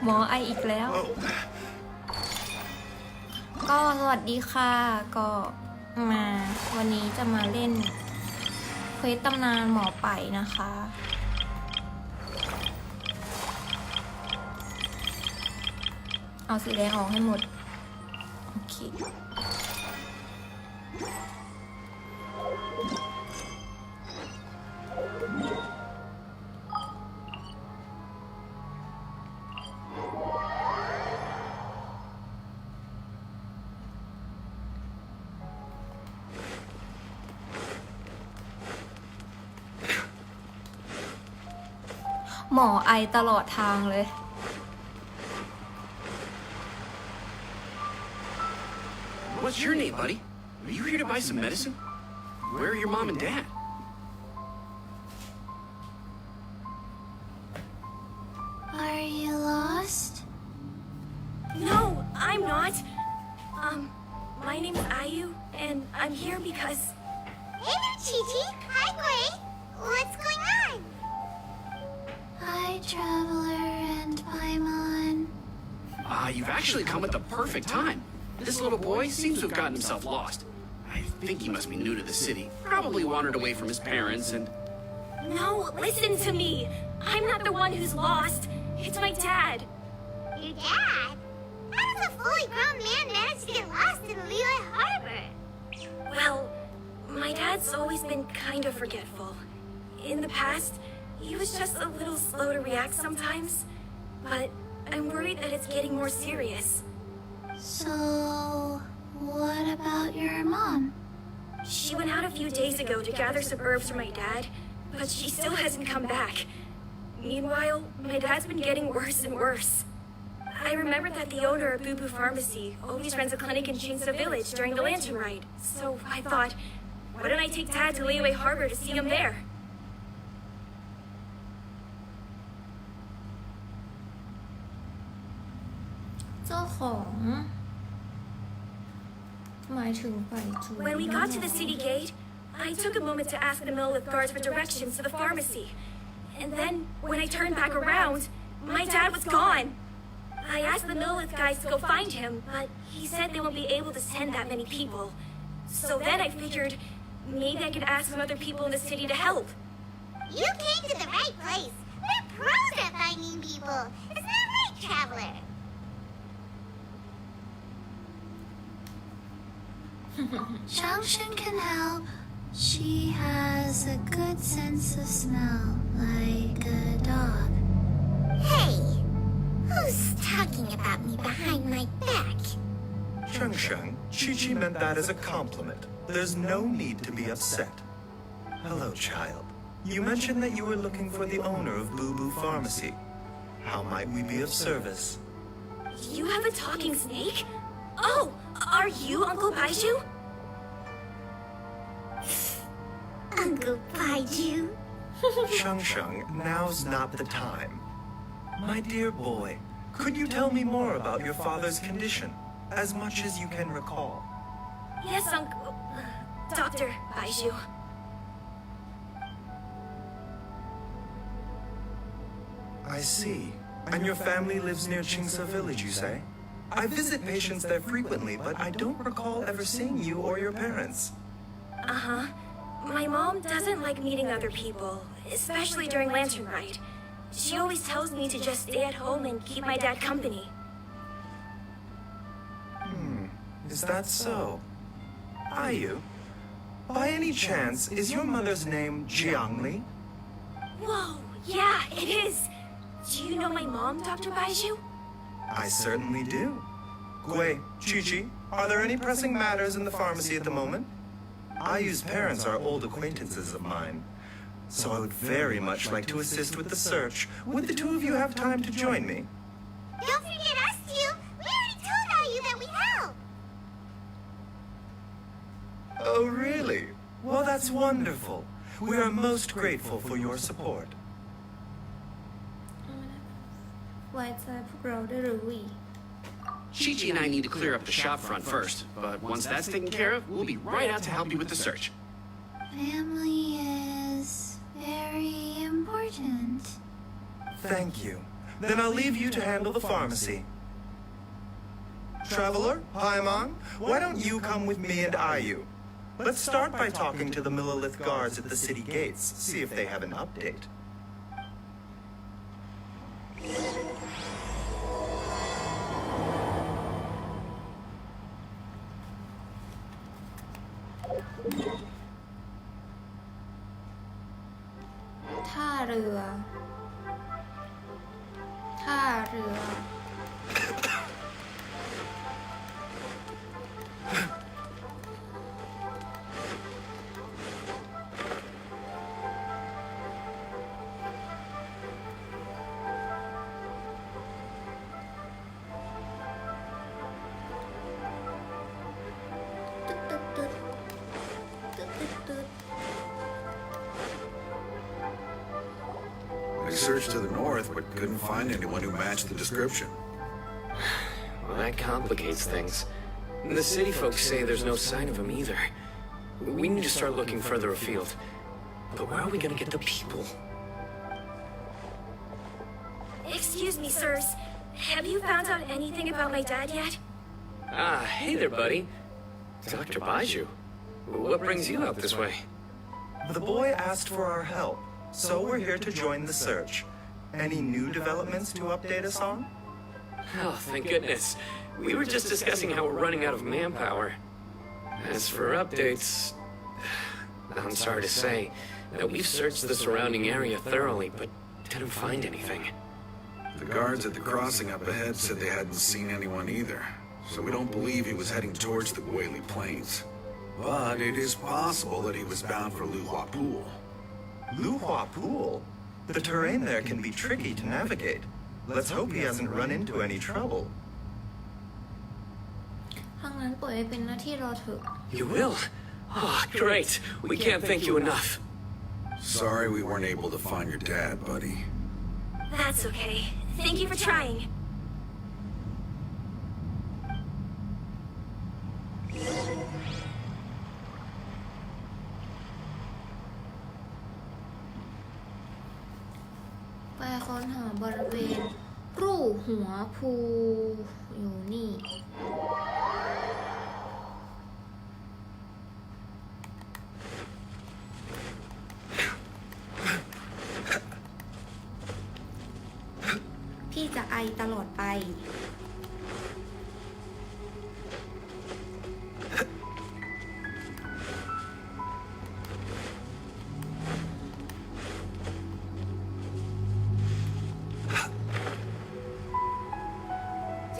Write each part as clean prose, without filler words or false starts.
หมอไออีกแล้วก็สวัสดีค่ะก็มาวันนี้จะมาเล่นเควสตำนานหมอไปนะคะเอาสีแดงออกให้หมดโอเคหมอไอตลอดทางเลย What's your name, buddy? Are you here to buy some medicine? Where are your mom and dad? Are you lost? No, I'm not. My name is Aii, and I'm here because... Hey there, Chi-Chi. Hi, Gui. What's going on? Hi, Traveler and Paimon. You've actually come at the perfect time. This little boy seems to have gotten himself lost. I think he must be new to the city. Probably wandered away from his parents and... No, listen to me. I'm not the one who's lost. It's my dad. Your dad? How does a fully grown man manage to get lost in Liyue Harbor? Well, my dad's always been kind of forgetful. In the past, he was just a little slow to react sometimes. But I'm worried that it's getting more serious. So, what about your mom? She went out a few days ago to gather some herbs for my dad, but she still hasn't come back. Meanwhile, my dad's been getting worse and worse. I remember that the owner of Boo Boo Pharmacy always runs a clinic in Jinsa Village during the Lantern Ride, so I thought, why don't I take Dad to Liyue Harbor to see him there? เจ้าของหมายถึงไปจู When we got to the city gate, I took a moment to ask the Millith guards for directions to the pharmacy. And then, when I turned back around, my dad was gone. I asked the Millith guys to go find him, but he said they won't be able to send that many people. So then I figured maybe I could ask some other people in the city to help. You came to the right place. We're pros at finding people. Isn't that right, Traveler? Changshan can help. She has a good sense of smell, like a dog. Hey, who's talking about me behind my back? Sheng, Chi-Chi meant that as a compliment. There's no need to be upset. Hello, child. You mentioned that you were looking for the owner of Boo Boo Pharmacy. How might we be of service? You have a talking snake? Oh, are you Uncle Baiju? Uncle Baiju? Sheng, now's not the time. My dear boy, could you tell me more about your father's condition, as much as you can recall? Yes, Uncle... Dr. Baiju. I see. And your family lives near Jinsa Village, you say? I visit patients there frequently, but I don't recall ever seeing you or your parents. Uh-huh. My mom doesn't like meeting other people, especially during Lantern Ride. She always tells me to just stay at home and keep my dad company. Is that so? Ayu, by any chance, is your mother's name Jiangli? Whoa, yeah, it is. Do you know my mom, Dr. Baiju? I certainly do. Gui, Chi-Chi, are there any pressing matters in the pharmacy at the moment? Ayu's parents are old acquaintances of mine, so I would very much like to assist with the search. Would the two of you have time to join me? Don't forget us two. We already told Ayu that we'd help. Oh, really? Well, that's wonderful. We are most grateful for your support. ไว้ใจพวกเราได้หรือวี Chi-Chi and I need to clear up the shop front first, but once that's taken care of, we'll be right out to help you with the search. Family is very important. Thank you. Then I'll leave you to handle the pharmacy. Traveler, Paimon, why don't you come with me and Ayu? Let's start by talking to the Millilith guards at the city gates, see if they have an update. ท่าเรือ We searched to the north, but couldn't find anyone who matched the description. Well, that complicates things. The city folks say there's no sign of him either. We need to start looking further afield. But where are we gonna get the people? Excuse me, sirs. Have you found out anything about my dad yet? Ah, hey there, buddy. Dr. Baiju. What brings you out this way? The boy asked for our help, so we're here to join the search. Any new developments to update us on? Oh, thank goodness. We were just discussing how we're running out of manpower. As for updates, I'm sorry to say that we've searched the surrounding area thoroughly, but didn't find anything. The guards at the crossing up ahead said they hadn't seen anyone either, so we don't believe he was heading towards the Guili Plains. But it is possible that he was bound for Luhua Pool. Luhua Pool? The terrain there can be tricky to navigate. Let's hope he hasn't run into any trouble. ถ้างั้นปล่อยให้เป็นหน้าที่รอเถอะ You will? Oh, great. We can't thank you enough. Sorry we weren't able to find your dad, buddy. That's okay. Thank you for trying. ไปค้นหาบริเวณรูหัวภูอยู่นี่ พี่จะไอตลอดไป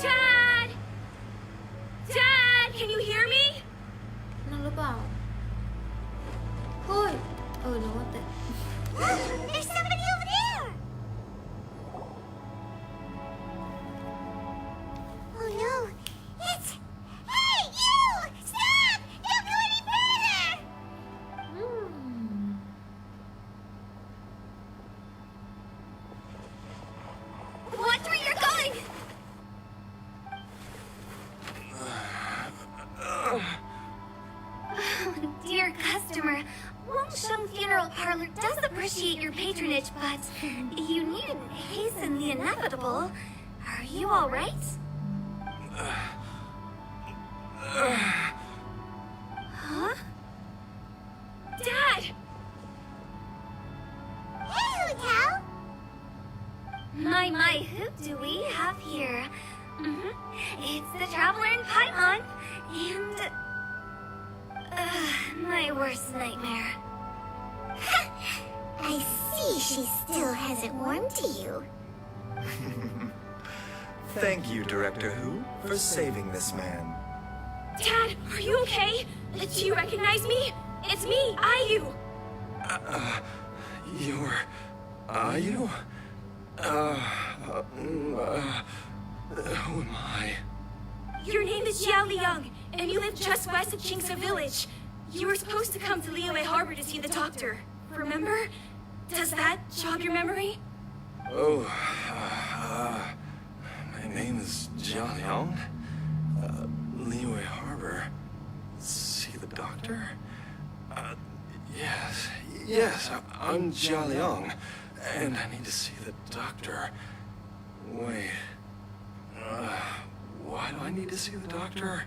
Dad! Dad, can you hear me? นั่นหรือเปล่า เฮ้ย นึกว่าแต่ There's somebody over there! Oh no, it's... Hey, you! Stop! Don't go any further! Watch where you're going! Dear customer, Wangsheng Funeral Parlor does appreciate your patronage, but you needn't hasten the inevitable. Are you all right? Huh? Dad! Hey, Hotel! My, who do we have here? It's the Traveler in Paimon, and... my worst nightmare. I see she still hasn't warmed to you. Thank you, Director Who, for saving this man. Dad, are you okay? Do you recognize me? It's me, Ayu. You're... Ayu? Who am I? Your name is Xiao Liang, and you live just west of Qingse Village. You were supposed to come to Liyue Harbor to see the doctor. Remember? Does that jog your memory? Oh, my name is Jia Liang. Liyue Harbor. See the doctor? Yes, I'm Jia Liang, and I need to see the doctor. Wait. Why do I need to see the doctor?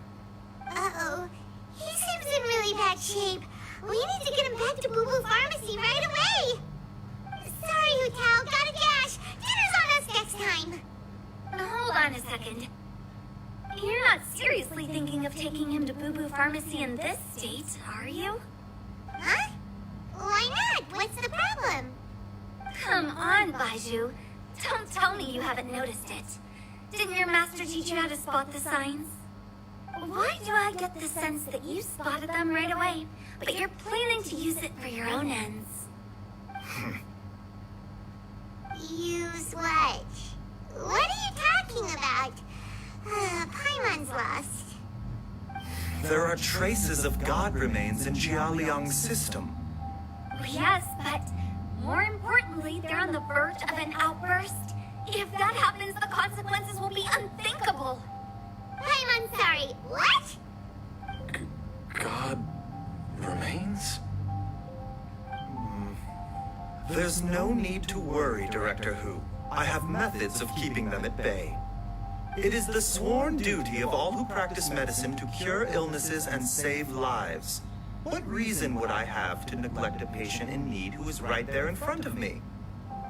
Uh-oh. He seems in really bad shape. We need to get him back to Boo Boo Pharmacy right away. Sorry, Hutao. Gotta dash. Dinner's on us next time. Hold on a second. You're not seriously thinking of taking him to Boo Boo Pharmacy in this state, are you? Huh? Why not? What's the problem? Come on, Baiju. Don't tell me you haven't noticed it. Didn't your master teach you how to spot the signs? Why do I get the sense that you spotted them right away, but you're planning to use it for your own ends? Use what? What are you talking about? Paimon's lost. There are traces of god remains in Jialiang's system. Yes, but more importantly, they're on the verge of an outburst. If that happens, the consequences will be unthinkable. Paimon, sorry. What? God remains? There's no need to worry, Director Hu. I have methods of keeping them at bay. It is the sworn duty of all who practice medicine to cure illnesses and save lives. What reason would I have to neglect a patient in need who is right there in front of me?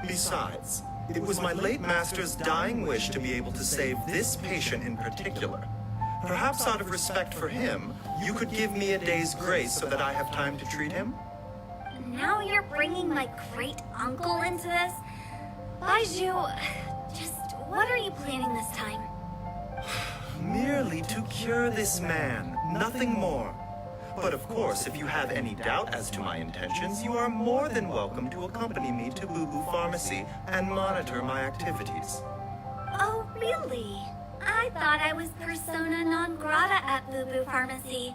Besides, it was my late master's dying wish to be able to save this patient in particular. Perhaps out of respect for him, you could give me a day's grace so that I have time to treat him? Now you're bringing my great-uncle into this? Baiju, just what are you planning this time? Merely to cure this man, nothing more. But of course, if you have any doubt as to my intentions, you are more than welcome to accompany me to Boo Boo Pharmacy and monitor my activities. Oh, really? I thought I was persona non grata at Boo Boo Pharmacy.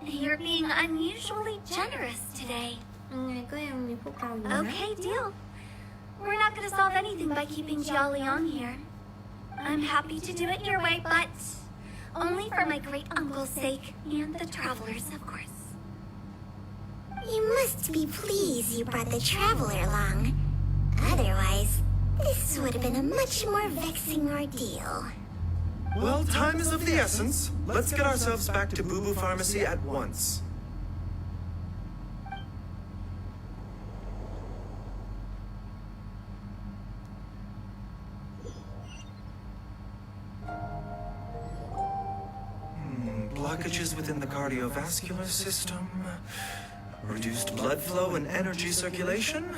You're being unusually generous today. ยังไงก็ยังมีพวกเราอยู่นะ Okay, deal. We're not gonna solve anything by keeping Jialiang here. I'm happy to do it your way, but only for my great-uncle's sake and the travelers, of course. You must be pleased you brought the traveler along. Otherwise, this would have been a much more vexing ordeal. Well, time is of the essence. Let's get ourselves back to Boo Boo Pharmacy at once. Blockages within the cardiovascular system, reduced blood flow and energy circulation?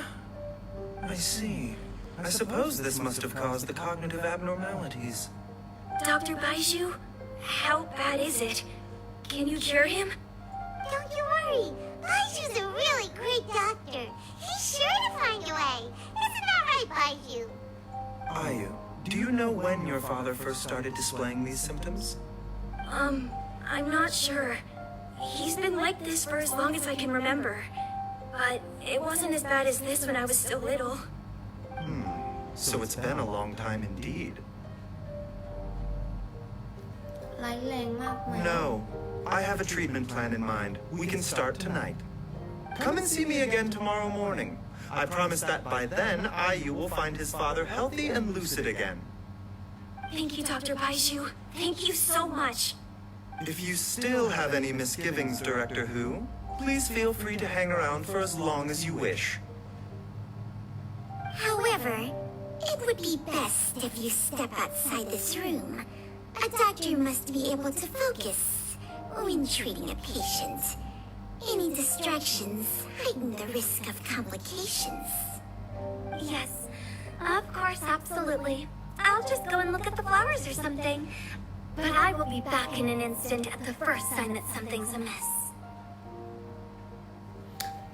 I see. I suppose this must have caused the cognitive abnormalities. Dr. Baiju, how bad is it? Can you cure him? Don't you worry. Baiju's a really great doctor. He's sure to find a way. Isn't that right, Baiju? Ayu, do you know when your father first started displaying these symptoms? I'm not sure. He's been like this for as long as I can remember. But it wasn't as bad as this when I was still little. So it's been a long time indeed. ร้ายแรงมากไหม No, I have a treatment plan in mind. We can start tonight. Come and see me again tomorrow morning. I promise that by then, Ayu will find his father healthy and lucid again. Thank you, Dr. Baiju. Thank you so much. If you still have any misgivings, Director Hu, please feel free to hang around for as long as you wish. However, it would be best if you step outside this room. A doctor must be able to focus when treating a patient. Any distractions heighten the risk of complications. Yes, of course, absolutely. I'll just go and look at the flowers or something. But I will be back in an instant at the first sign that something's amiss.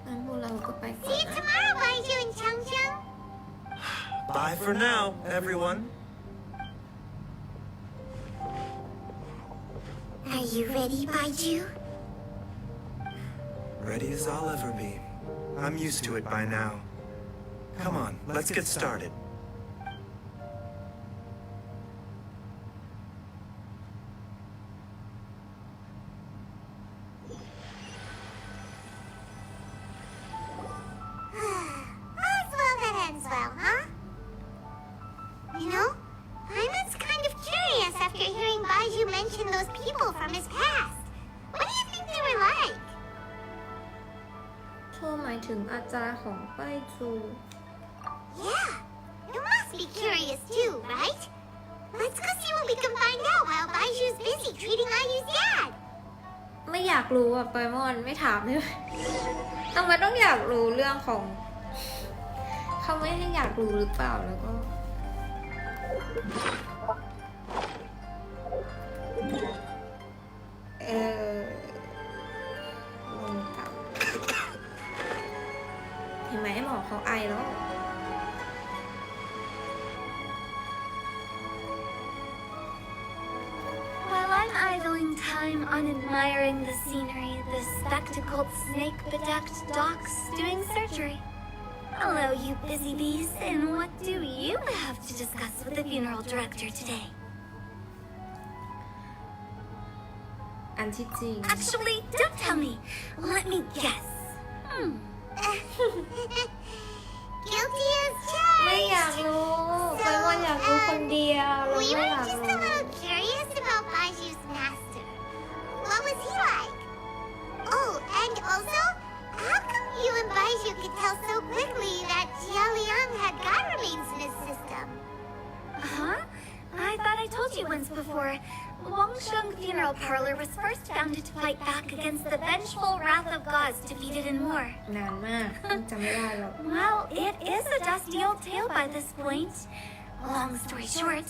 งั้นพวกเราก็ไปก่อน See you นะ tomorrow, Baiju and Changchang. Bye for now, everyone. Are you ready, Baiju? Ready as I'll ever be. I'm used to it by now. Come on, let's get started. All's well that ends well, huh? You know, mention those people from his past. What do you think they were like? โชหมายถึงอาจารย์ของป้ายจู Yeah, you must be curious too, right? Let's go see what we can find out while Baiju's busy treating Ayu's dad. ไม่อยากรู้อ่ะไปมอนไม่ถามเลยทำไมต้องอยากรู้เรื่องของเขาไม่ให้อยากรู้หรือเปล่าแล้วก็งงกับเห็นไหมหมอเขาไอแล้ว While I'm idling time on admiring the scenery, the spectacled snake-bedecked doc's doing surgery. Hello, you busy bees, and what do you have to discuss with the funeral director today? อันที่จริง Actually, don't tell me. Let me guess. Guilty as ไม่ charged. อยากรู้ไปมอนอยากรู้คนเดียวเรา We ไม่ were อยาก just รู้ a little curious about Baiju's master. What was he like? Oh, and also, how come you and Baiju could tell so quickly that Jialiang had god remains in his system? Huh? I thought I told you once before. Wangsheng Funeral Parlor was first founded to fight back against the vengeful wrath of gods defeated in war. นานมากจำไม่ได้หรอก Well, it is a dusty old tale by this point. Long story short,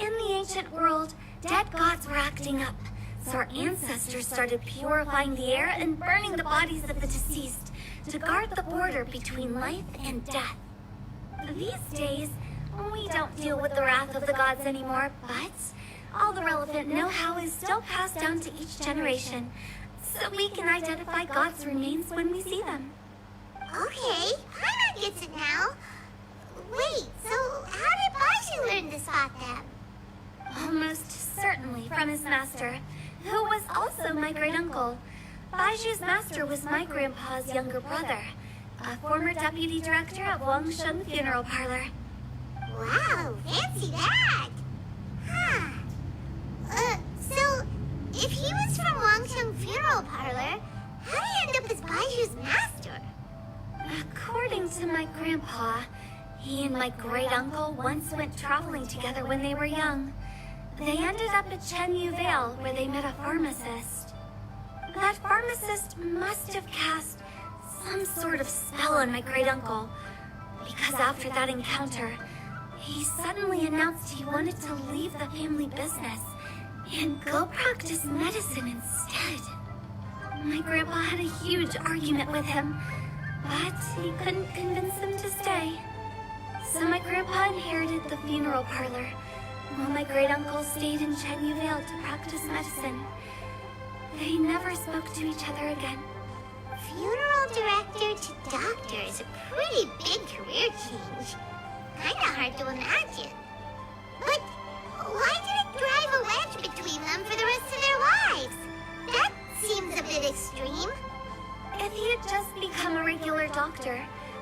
in the ancient world, dead gods were acting up, so our ancestors started purifying the air and burning the bodies of the deceased to guard the border between life and death. These days, we don't deal with the wrath of the gods anymore, but all the relevant know-how is still passed down to each generation, so we can identify God's remains when we see them. Okay, Paimon gets it now. Wait, so how did Baiju learn to spot them? Almost certainly from his master, who was also my great-uncle. Baiju's master was my grandpa's younger brother, a former deputy director at Wangsheng Funeral Parlor. Wow, fancy that! Huh. So, if he was from Wangsheng Funeral Parlor, how did he end up as Baiju's master? According to my grandpa, he and my great-uncle once went traveling together when they were young. They ended up at Chenyu Vale, where they met a pharmacist. That pharmacist must have cast some sort of spell on my great-uncle, because after that encounter, he suddenly announced he wanted to leave the family business and go practice medicine instead. My grandpa had a huge argument with him, but he couldn't convince him to stay. So my grandpa inherited the funeral parlor, while my great-uncle stayed in Chenyu Vale to practice medicine. They never spoke to each other again. Funeral director to doctor is a pretty big career change. Kinda hard to imagine. But why did it drive a wedge between them for the rest of their lives? That seems a bit extreme. If he had just become a regular doctor,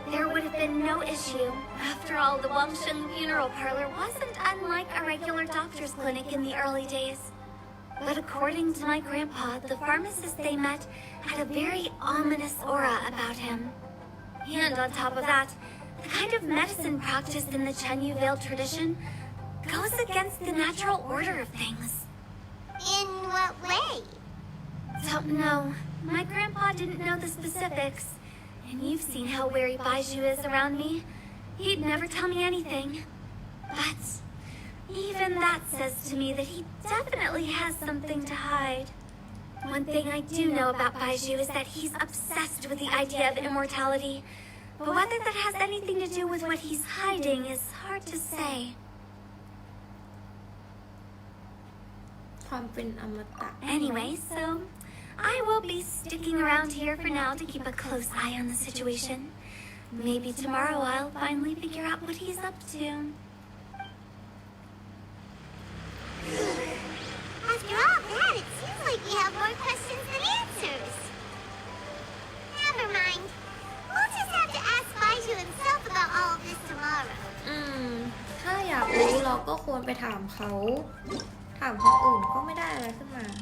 there would have been no issue. After all, the Wangsheng Funeral Parlor wasn't unlike a regular doctor's clinic in the early days. But according to my grandpa, the pharmacist they met had a very ominous aura about him. And on top of that, the kind of medicine practiced in the Chenyu Vale tradition goes against the natural order of things. In what way? Don't know. My grandpa didn't know the specifics. And you've seen how wary Baiju is around me. He'd never tell me anything. But even that says to me that he definitely has something to hide. One thing I do know about Baiju is that he's obsessed with the idea of immortality. But whether that has anything to do with what he's hiding is hard to say. ความเป็นอมตะ Anyway, so I will be sticking around here for now to keep a close eye on the situation. Maybe tomorrow I'll finally figure out what he's up to. After all that, it seems like we have more questions than answers. Never mind. We'll just have to ask Baiju himself about all of this tomorrow. ถ้าอยากรู้เราก็ควรไปถามเขา ถ ามคนอื่นก็ไม่ได้อะไรขึ้นมาแล้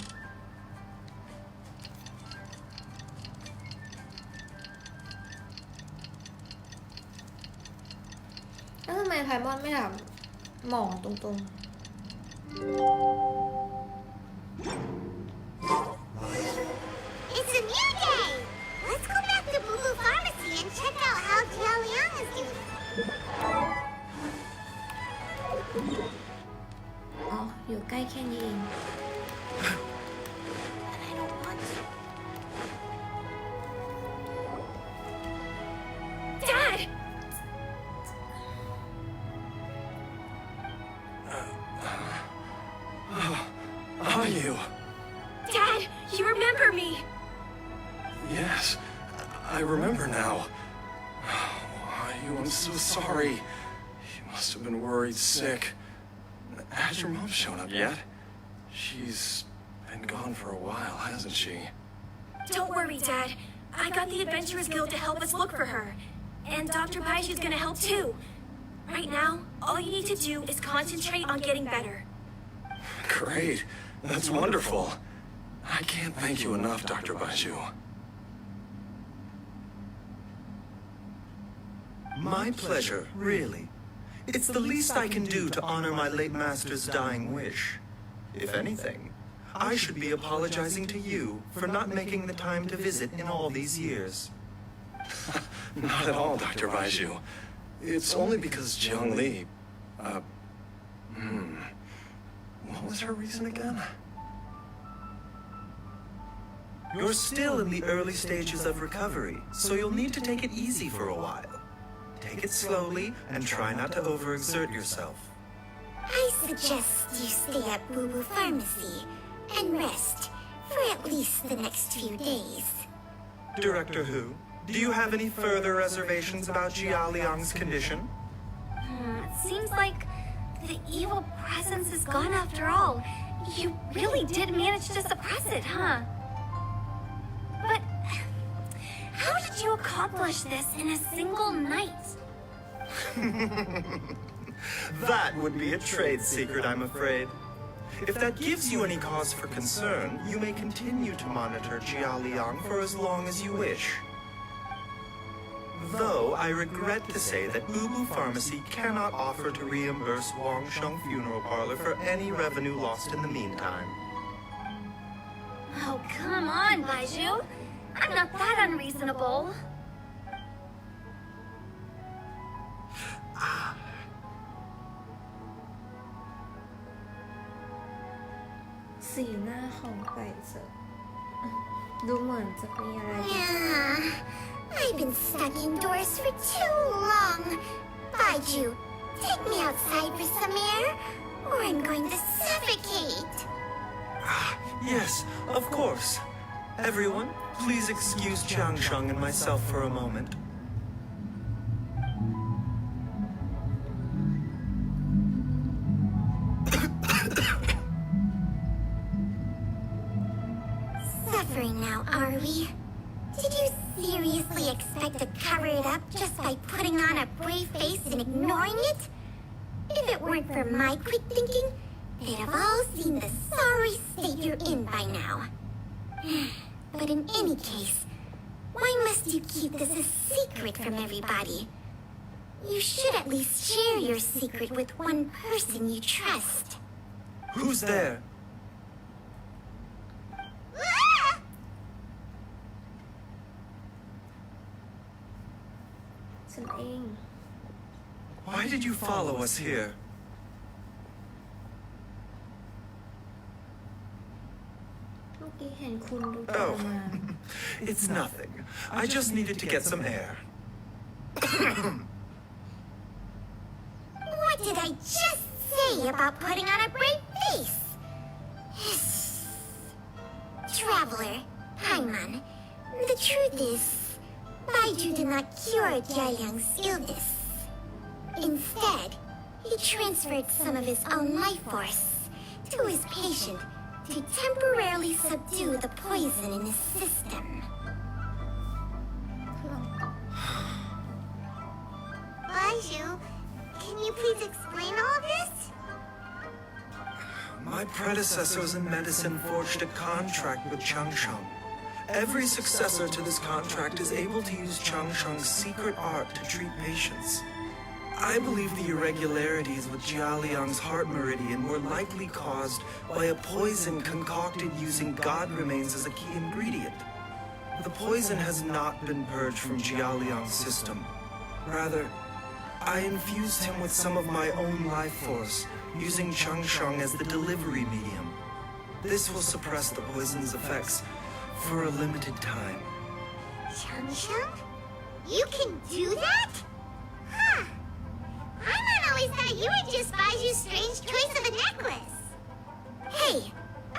วทำไมไพมอนไม่ถามหมอตรงๆIt's a new day! Let's go back to Boo Boo Pharmacy and check out how Jiao Liang is doing. อ๋ออยู่ใกล้แค่นี้เอง But I don't want to. Dad! Are you? Dad, you remember me! Yes, I remember now. I'm so sorry. You must have been worried sick. Has your mom shown up yet? She's been gone for a while, hasn't she? Don't worry, Dad. I got the Adventurers Guild to help us look for her. And Dr. Baiju's gonna help too. Right now, all you need to do is concentrate on getting better. Great. That's wonderful. I can't thank you enough, Dr. Baiju. My pleasure, really. It's the least I can do to honor my late master's dying wish. If anything, I should be apologizing to you for not making the time to visit in all these years. Not at all, Dr. Baiju. It's only because Jiang Li... What was her reason again? You're still in the early stages of recovery, so you'll need to take it easy for a while. Take it slowly and try not to overexert yourself. I suggest you stay at Boo Boo Pharmacy and rest for at least the next few days. Director Hu, do you have any further reservations about Jia Liang's condition? It seems like the evil presence is gone after all. You really did manage to suppress it, huh? But how did you accomplish this in a single night? That would be a trade secret, I'm afraid. If that gives you any cause for concern, you may continue to monitor Jia Liang for as long as you wish. Though I regret to say that Boo Boo Pharmacy cannot offer to reimburse Wang Sheng Funeral Parlor for any revenue lost in the meantime. Oh, come on, Baiju. I'm not that unreasonable. สีหน้าของไก่เสิร์ฟดูเหมือนจะมีอะไร Yeah, I've been stuck indoors for too long. Baiju, take me outside for some air, or I'm going to suffocate. Yes, of course. Everyone, please excuse Chang Sheng and myself for a moment. Suffering now, are we? Did you seriously expect to cover it up just by putting on a brave face and ignoring it? If it weren't for my quick thinking, they'd have all seen the sorry state you're in by now. But in any case, why must you keep this a secret from everybody? You should at least share your secret with one person you trust. Who's there? ฉันเอง Why did you follow us here? เมื่อกี้เห็นคุณดูตัว Oh, มา it's nothing. I just needed to get some air. What did I just say about putting on a brave face? Traveler, Paimon, the truth is, Baiju did not cure Jialiang's illness. Instead, he transferred some of his own life force to his patient to temporarily subdue the poison in his system. Baiju, can you please explain all this? My My predecessors in medicine forged a contract with Changsheng. Every successor to this contract is able to use Changsheng's secret art to treat patients. I believe the irregularities with Jialiang's heart meridian were likely caused by a poison concocted using god remains as a key ingredient. The poison has not been purged from Jialiang's system. Rather, I infused him with some of my own life force, using Changsheng as the delivery medium. This will suppress the poison's effects for a limited time. Changsheng? You can do that? Huh. I always thought you were just Baiju's strange choice of a necklace. Hey,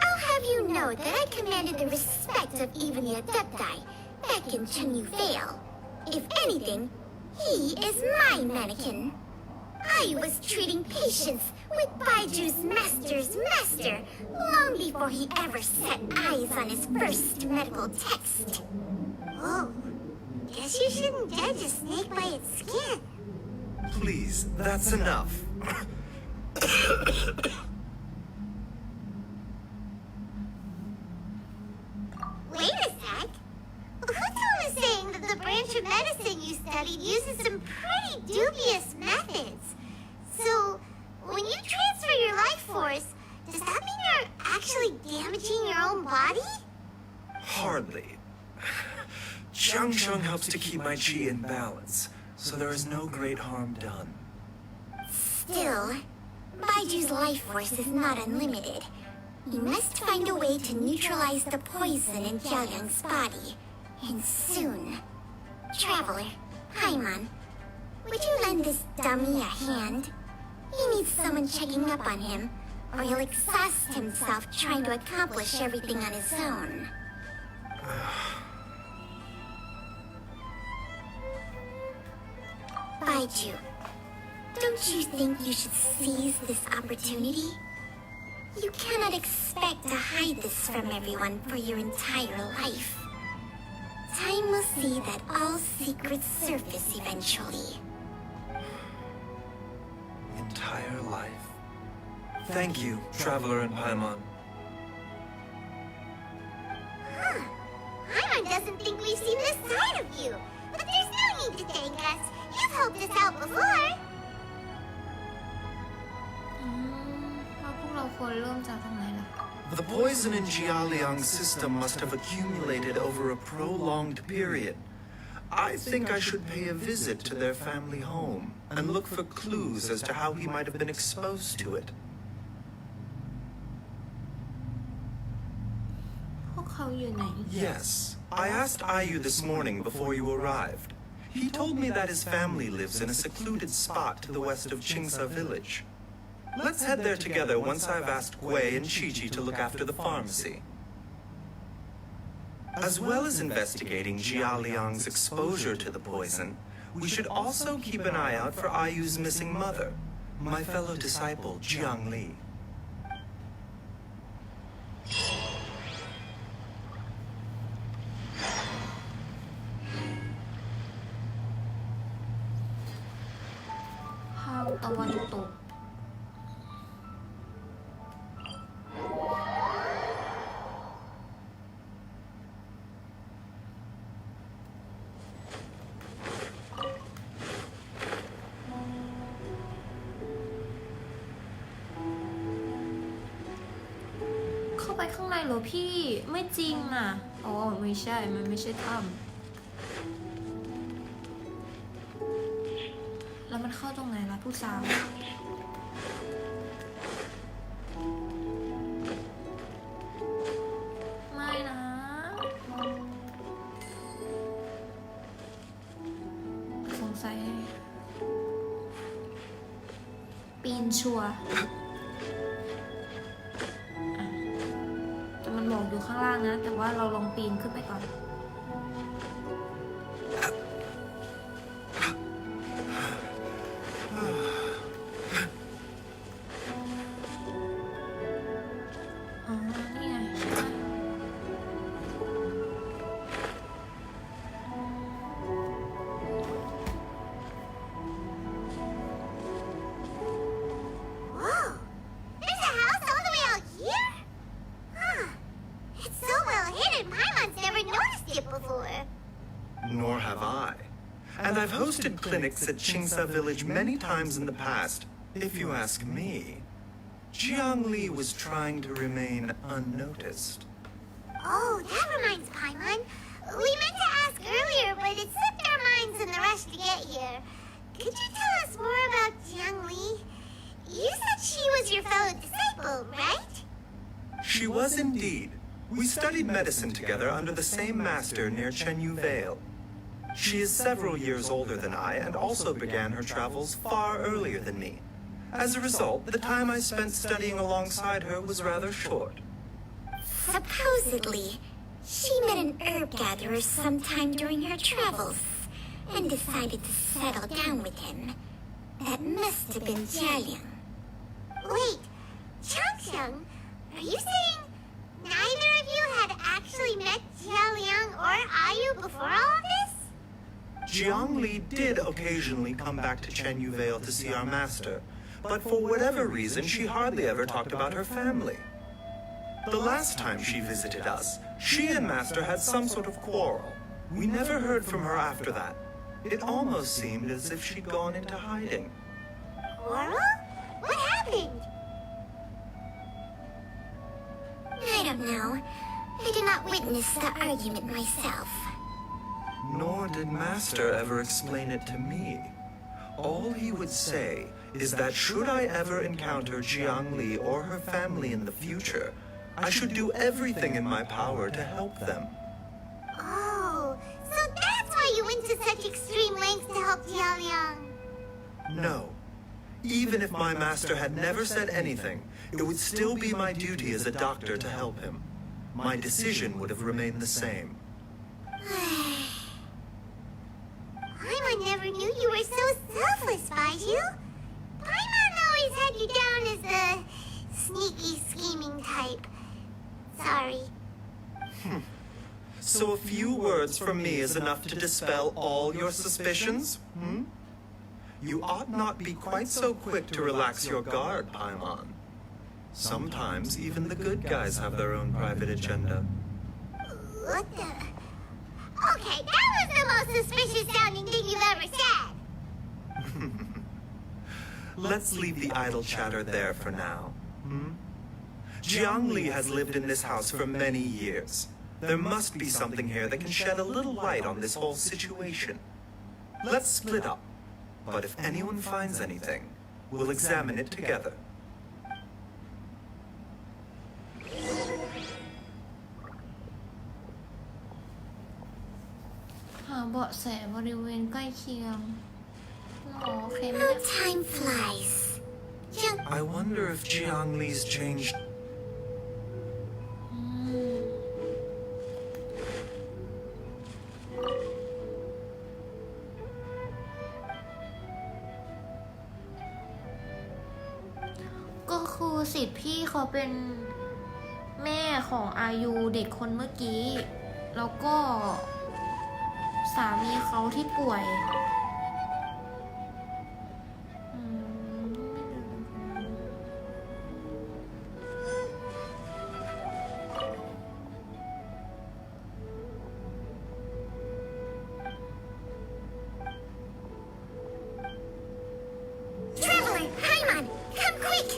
I'll have you know that I commanded the respect of even the Adepti back in Chenyu Vale. If anything, he is my mannequin. I was treating patients with Baiju's master's master long before he ever set eyes on his first medical text. Oh, guess you shouldn't judge a snake by its skin. Please, that's enough. Wait a sec. Huto was saying that the branch of medicine you studied uses some pretty dubious methods. So, when you transfer your life force, does that mean you're actually damaging your own body? Hardly. Changsheng helps to keep my chi in balance, so there is no great harm done. Still, Baiju's life force is not unlimited. You must find a way to neutralize the poison in Jialiang's body. And soon. Traveler, Paimon, would you lend this dummy a hand? He needs someone checking up on him, or he'll exhaust himself trying to accomplish everything on his own. Baiju, don't you think you should seize this opportunity? You cannot expect to hide this from everyone for your entire life. Time will see that all secrets surface eventually. Entire life. Thank you, Traveler and Paimon. Huh. Paimon doesn't think we've seen this side of you. But there's no need to thank us. You've helped us out before. ว่าพวกเราควรเริ่มจากตรงไหนล่ะ The poison in Jialiang's system must have accumulated over a prolonged period. I think I should pay a visit to their family home and look for clues as to how he might have been exposed to it. พวกเขาอยู่ไหน Yes, I asked Ayu this morning before you arrived. He told me that his family lives in a secluded spot to the west of Qingsa village. Let's head there together once I've asked Gui and Chi-Chi to look after the pharmacy. As well as investigating Jialiang's exposure to the poison, we should also keep an eye out for Ayu's missing mother, my fellow disciple Jiang Li. ทางตะวันตก เข้าไปข้างในเหรอพี่ ไม่จริงอ่ะ อ๋อ ไม่ใช่ มันไม่ใช่ถ้ำแล้วมันเข้าตรงไหนล่ะผู้สาว ไม่นะ สงสัยปีนชัวร์อ่ะแต่มันบอกอยู่ข้างล่างนะ แต่ว่าเราลองปีนขึ้นไปก่อน อ๋อ นี่ไงใช่ไหม Whoa! There's a house all the way out I've hosted clinics at Qingsa Village many times in the past. If you ask me, Jiang Li was trying to remain unnoticed. Oh, that reminds Paimon. We meant to ask earlier, but it slipped our minds in the rush to get here. Could you tell us more about Jiang Li? You said she was your fellow disciple, right? She was indeed. We studied medicine together under the same master near Chenyu Vale. She is several years older than I and also began her travels far earlier than me. As a result, the time I spent studying alongside her was rather short. Supposedly, she met an herb gatherer sometime during her travels and decided to settle down with him. That must have been Jialiang. Wait, Changsheng, are you saying neither of you had actually met Jialiang or Ayu before all of this? Jiang Li did occasionally come back to Chenyu Vale to see our master, but for whatever reason, she hardly ever talked about her family. The last time she visited us, she and Master had some sort of quarrel. We never heard from her after that. It almost seemed as if she'd gone into hiding. Quarrel? What happened? I don't know. I did not witness the argument myself. Nor did Master ever explain it to me. All he would say is that should I ever encounter Jiang Li or her family in the future, I should do everything in my power to help them. Oh, so that's why you went to such extreme lengths to help Jialiang. No. Even if my master had never said anything, it would still be my duty as a doctor to help him. My decision would have remained the same. Paimon never knew you were so selfless, Baiju. Paimon always had you down as the sneaky, scheming type. Sorry. So a few words from me is enough to dispel all your suspicions? You ought not be quite so quick to relax your guard, Paimon. Sometimes even the good guys have their own private agenda. What the... Okay, that was the most suspicious sounding thing you've ever said. Let's leave the idle chatter there for now. Jiang Li has lived in this house for many years. There must be something here that can shed a little light on this whole situation. Let's split up. But if anyone finds anything, we'll examine it together. หาเบาะแสบริเวณใกล้เคียงโอเคไหม How time flies. I wonder if Jiang Li's changed.ก็คือสิทธิ์พี่เขาเป็นแม่ของอายุเด็กคนเมื่อกี้ แล้วก็สามีเขาที่ป่วยTraveler, Paimon, come quick!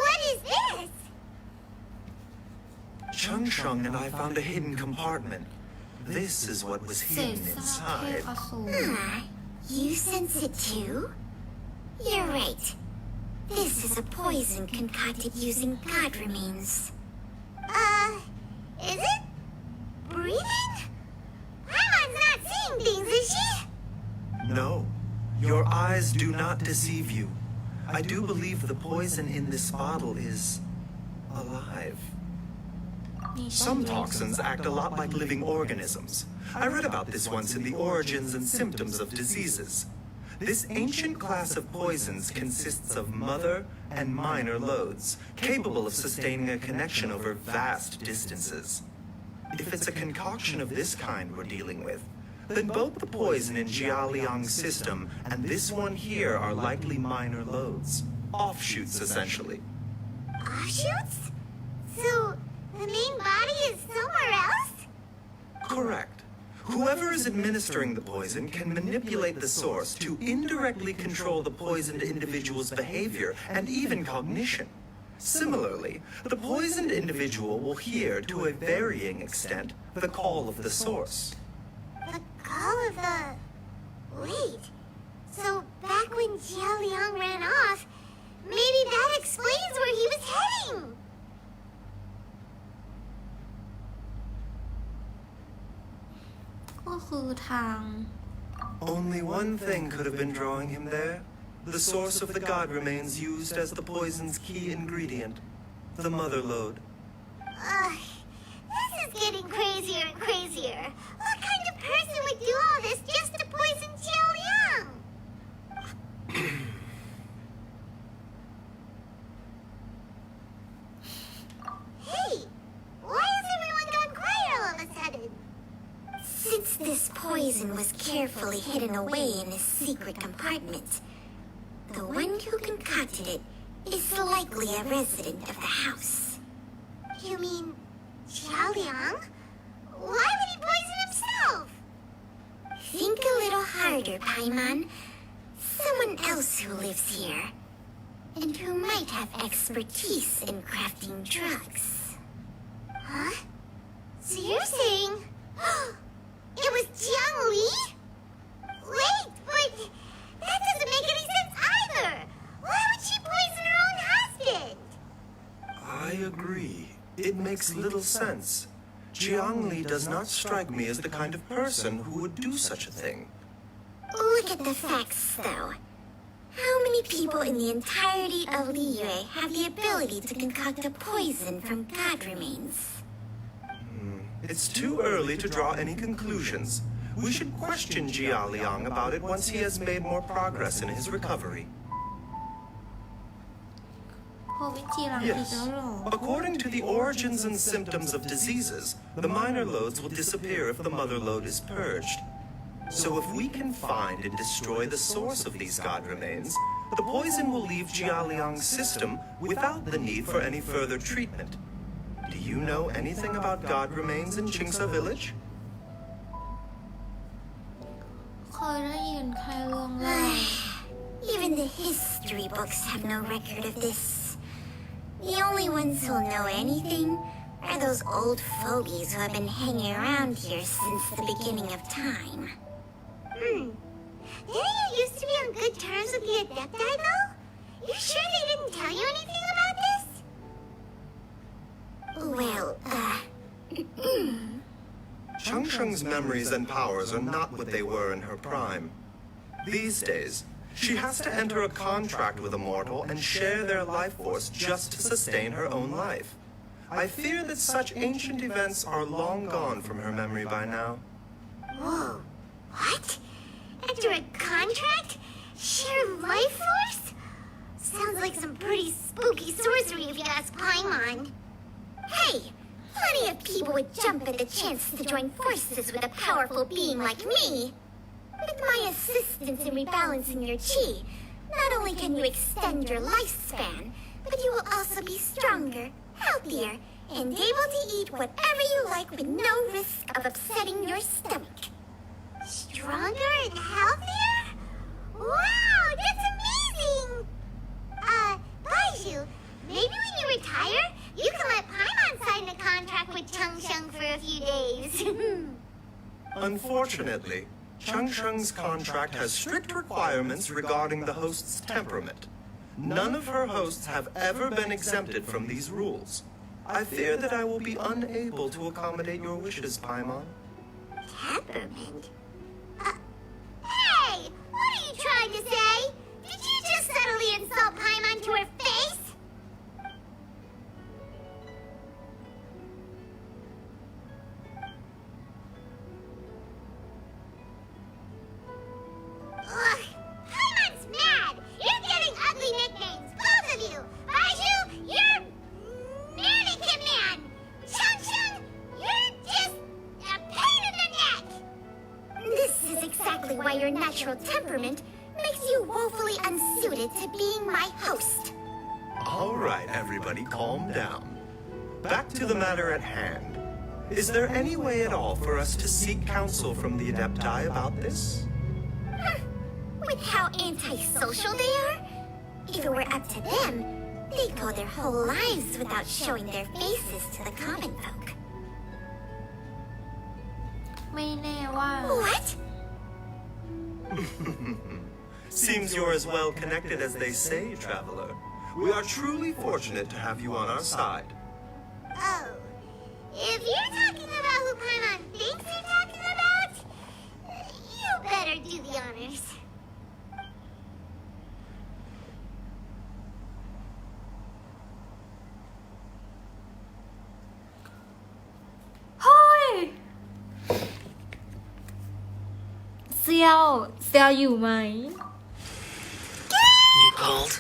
What is this? Changsheng and I found a hidden compartment. This is what was เศษ hidden ซากเท inside. พอสูร You sense it too? You're right. This is a poison concocted using god remains. Is it? Breathing? Paimon's not seeing things, is she? No, your eyes do not deceive you. I do believe the poison in this bottle is alive. นี่ใช่ Some toxins act a lot like living organisms. I read about this once in the origins and symptoms of diseases. This ancient class of poisons consists of mother and minor loads, capable of sustaining a connection over vast distances. If it's a concoction of this kind we're dealing with, then both the poison in Jialiang's system and this one here are likely minor loads, offshoots essentially. Offshoots? So, the main body is somewhere else? Correct. Whoever is administering the poison can manipulate the source to indirectly control the poisoned individual's behavior and even cognition. Similarly, the poisoned individual will hear to a varying extent the call of the source. The call of the... Wait. So back when Jiao Liang ran off, maybe that explains where he was heading. Only one thing could have been drawing him there. The source of the god remains used as the poison's key ingredient, the mother lode. This is getting crazier and crazier. What kind of person would do all this just to poison Jiao Liang? Hey, why has everyone gone quiet all of a sudden? Since this poison was carefully hidden away in a secret compartment, the one who concocted it is likely a resident of the house. You mean Jiao Liang? Why would he poison himself? Think a little harder, Paimon. Someone else who lives here, and who might have expertise in crafting drugs. Huh? So you're saying... it was Jiang Li? Wait, but that doesn't make any sense either! Why would she poison her own husband? I agree. It makes little sense. Jiang Li does not strike me as the kind of person who would do such a thing. Look at the facts, though. How many people in the entirety of Liyue have the ability to concoct a poison from god remains? It's too early to draw any conclusions. We should question Jiao Liang about it once he has made more progress in his recovery. พอวิจิรังอีก Yes. แล้วเหรอ According to the origins and symptoms of diseases, the minor lodes will disappear if the mother lode is purged. So if we can find and destroy the source of these god remains, the poison will leave Jiao Liang's system without the need for any further treatment. Do you know anything about god remains in Qingsa village? เคยได้ยินแค่เรื่องเล่า Even the history books have no record of this. The only ones who'll know anything are those old fogies who have been hanging around here since the beginning of time. Didn't you used to be on good terms with the Adepti, though? You sure they didn't tell you anything about this? Well, Changsheng's memories and powers are not what they were in her prime. These days, she has to enter a contract with a mortal and share their life force just to sustain her own life. I fear that such ancient events are long gone from her memory by now. Whoa. What? Enter a contract? Share life force? Sounds like some pretty spooky sorcery if you ask Paimon. hey, plenty of people would jump at the chance to join forces with a powerful being like me. With my assistance in rebalancing your chi, not only can you extend your lifespan, but you will also be stronger, healthier, and able to eat whatever you like with no risk of upsetting your stomach. Stronger and healthier? Wow, that's amazing! Baiju, maybe when you retire, you can let Paimon sign a contract with Changsheng for a few days. Unfortunately, Changsheng's contract has strict requirements regarding the host's temperament. None of her hosts have ever been exempted from these rules. I fear that I will be unable to accommodate your wishes, Paimon. Temperament? Hey! What are you trying to say? Did you just subtly insult Paimon to her face? Ugh! Paimon's mad! You're getting ugly nicknames, both of you! Baiju, you're... Mannequin Man! Chang-Chang, you're just a pain in the neck! This is exactly why your natural temperament makes you woefully unsuited to being my host. All right, everybody, calm down. Back to the matter at hand. Is there any way at all for us to seek counsel from the Adepti about this? With how antisocial they are? If it were up to them, they'd go their whole lives without showing their faces to the common folk. ไม่แน่ว่า What? Seems you're as well connected as they say, traveler. We are truly fortunate to have you on our side. Oh, if you're talking about who Paimon thinks you're talking about, you better do the honors. เฮ้ยเซียวอยู่ไหม You called?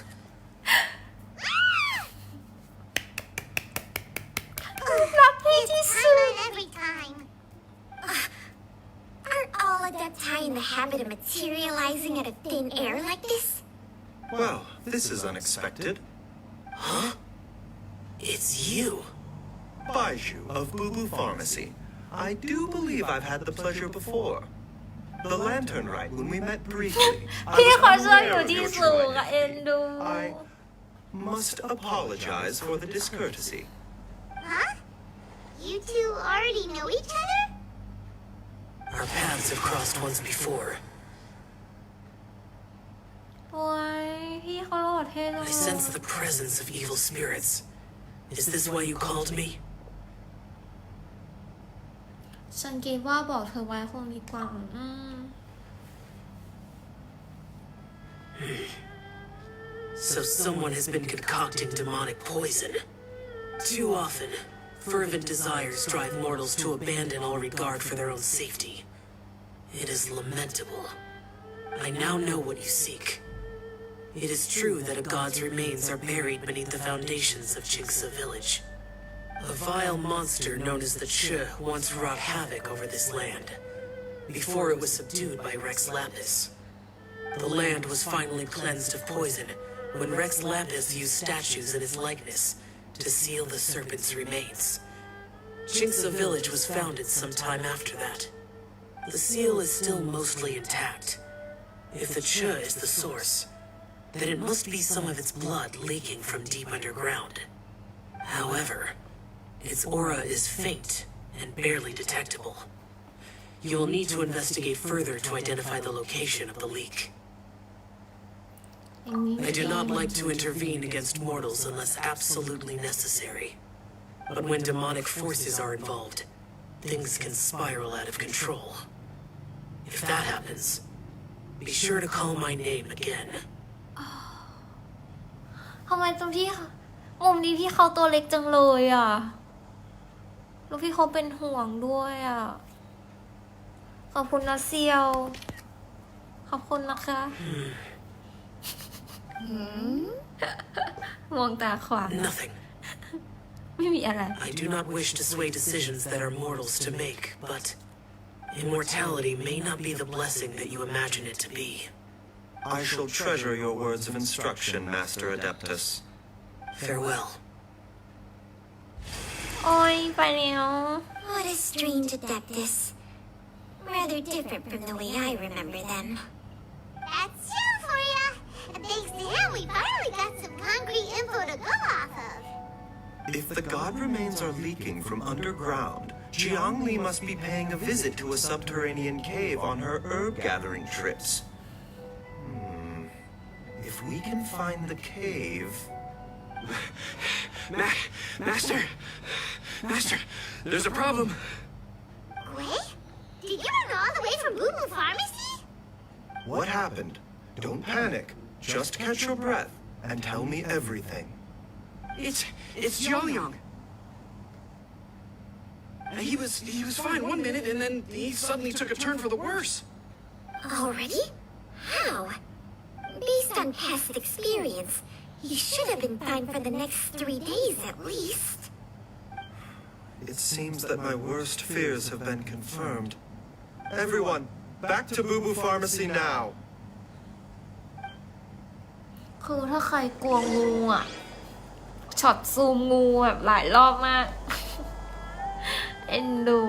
It's Paimon every time. Aren't all Adepti in the habit of materializing out of thin air like this? Well, this is unexpected. Huh? It's you. Baiju of Boo Boo Pharmacy. I do believe I've had the pleasure before. The lantern rite when we met briefly. พี่เขาชอบ I อยู่ was ที่ unaware of สู your งอะ true เอ็นดู identity. I must apologize for the discourtesy. Huh? You two already know each other? Our paths have crossed once before. โอ้ยพี่เขาหล่อเท่จัง I sense the presence of evil spirits. Is this why you called me? ฉันคิดว่าบอกเธอไว้คงดีกว่าSo someone has been concocting demonic poison. Too often, fervent desires drive mortals to abandon all regard for their own safety. It is lamentable. I now know what you seek. It is true that a god's remains are buried beneath the foundations of Jingsa village. A vile monster known as the Ch once wrought havoc over this land, before it was subdued by Rex Lapis. The land was finally cleansed of poison when Rex Lapis used statues in his likeness to seal the serpent's remains. Jingsa village was founded some time after that. The seal is still mostly intact. If the Ch is the source, then it must be some of its blood leaking from deep underground. However, its aura is faint and barely detectable. You will need to investigate further to identify the location of the leak. I do not like to intervene against mortals unless absolutely necessary. But when demonic forces are involved, things can spiral out of control. If that happens, be sure to call my name again. ทำไมตรงที่มุมนี้พี่เขาตัวเล็กจังเลยอ่ะแล้วพี่เขาเป็นห่วงด้วยอ่ะขอบคุณนะเซียวขอบคุณนะคะมองตาขวาง Nothing. ไม่มีอะไร I do not wish to sway decisions that are mortals to make, but immortality may not be the blessing that you imagine it to be. I shall treasure your words of instruction, Master Adeptus. Farewell. โอ้ยไปแล้ว What a strange Adeptus. Rather different from the way I remember them. That's true for ya. And thanks to him, we finally got some concrete info to go off of. If the god remains are leaking from underground, Jiangli must be paying a visit to a subterranean cave on her herb-gathering trips. If we can find the cave... Master, there's a problem. Wait? Did you run all the way from Boo Boo Pharmacy? What happened? Don't panic. Just catch your breath and tell me everything. It's Jiaoyang. He was fine one minute and then he suddenly took a turn for the worse. Already? How? Based on past experience, he should have been fine for the next 3 days at least. It seems that my worst fears have been confirmed. Everyone, back to Boo Boo Pharmacy now. คือถ้าใครกลัวงูอ่ะ ช็อตซูมงูแบบหลายรอบมาก เอ็นดู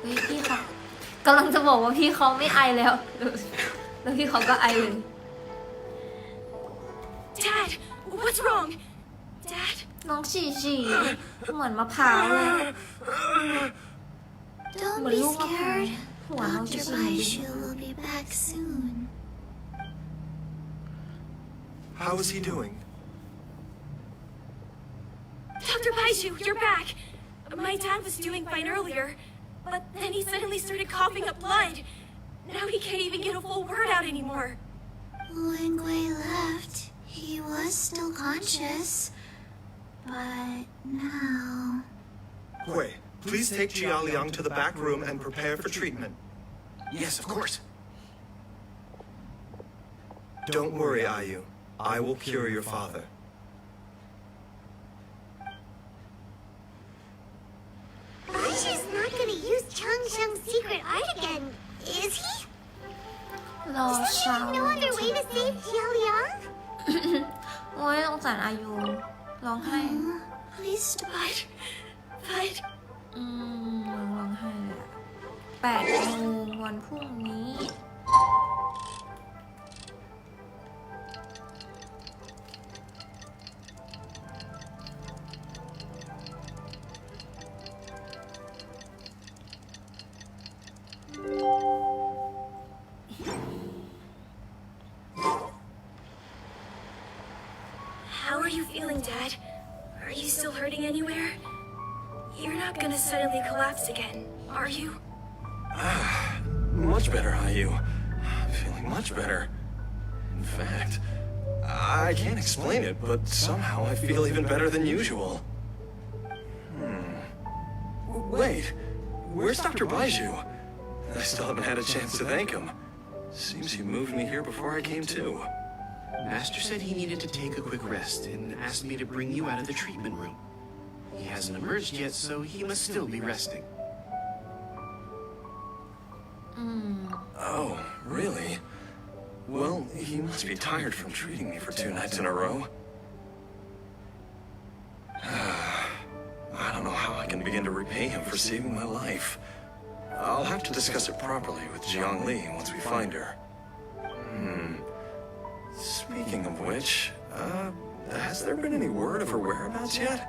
เฮ้ยพี่เขากำลังจะบอกว่าพี่เขาไม่ไอแล้ว แล้วพี่เขาก็ไอเลย Dad, what's wrong? Dad? น้องฉี่ฉี่เหมือนมะพร้าวเลย Don't Mà be luôn ngốc scared. hả? Ủa, nó chỉ Dr. xin Baishu mình. will be back soon. How is he doing? Dr. Baishu, you're back! My dad was doing fine earlier, but then he suddenly started coughing up blood. Now he can't even get a full word out anymore. When Gui left, he was still conscious. But now... Gui, please take Jia Liang to the back room and prepare for treatment. Yes, of course. Don't worry, Ayu. I will cure your father. Baishu's not gonna use Chang Sheng's secret art again, is he? รอ Is เช้า there no other way to save Jia Liang? โอ้ยสงสารอายุร้องไห้ Please stop. But ร้องไห้เลยอะ8 โมงวันพรุ่งนี้ how are you feeling, Dad? Are you still hurting anywhere? You're not gonna suddenly collapse again, are you? Much better, Ayu. I'm feeling much better. In fact, I can't explain it, but somehow I feel even better than usual. Wait, where's Dr. Baiju? I still haven't had a chance to thank him. Seems he moved me here before I came to. Master said he needed to take a quick rest and asked me to bring you out of the treatment room. He hasn't emerged yet, so he must still be resting. Oh, really? Well, he must be tired from treating me for 2 nights in a row. I don't know how I can begin to repay him for saving my life. I'll have to discuss it properly with Jiang Li once we find her. Speaking of which, has there been any word of her whereabouts yet?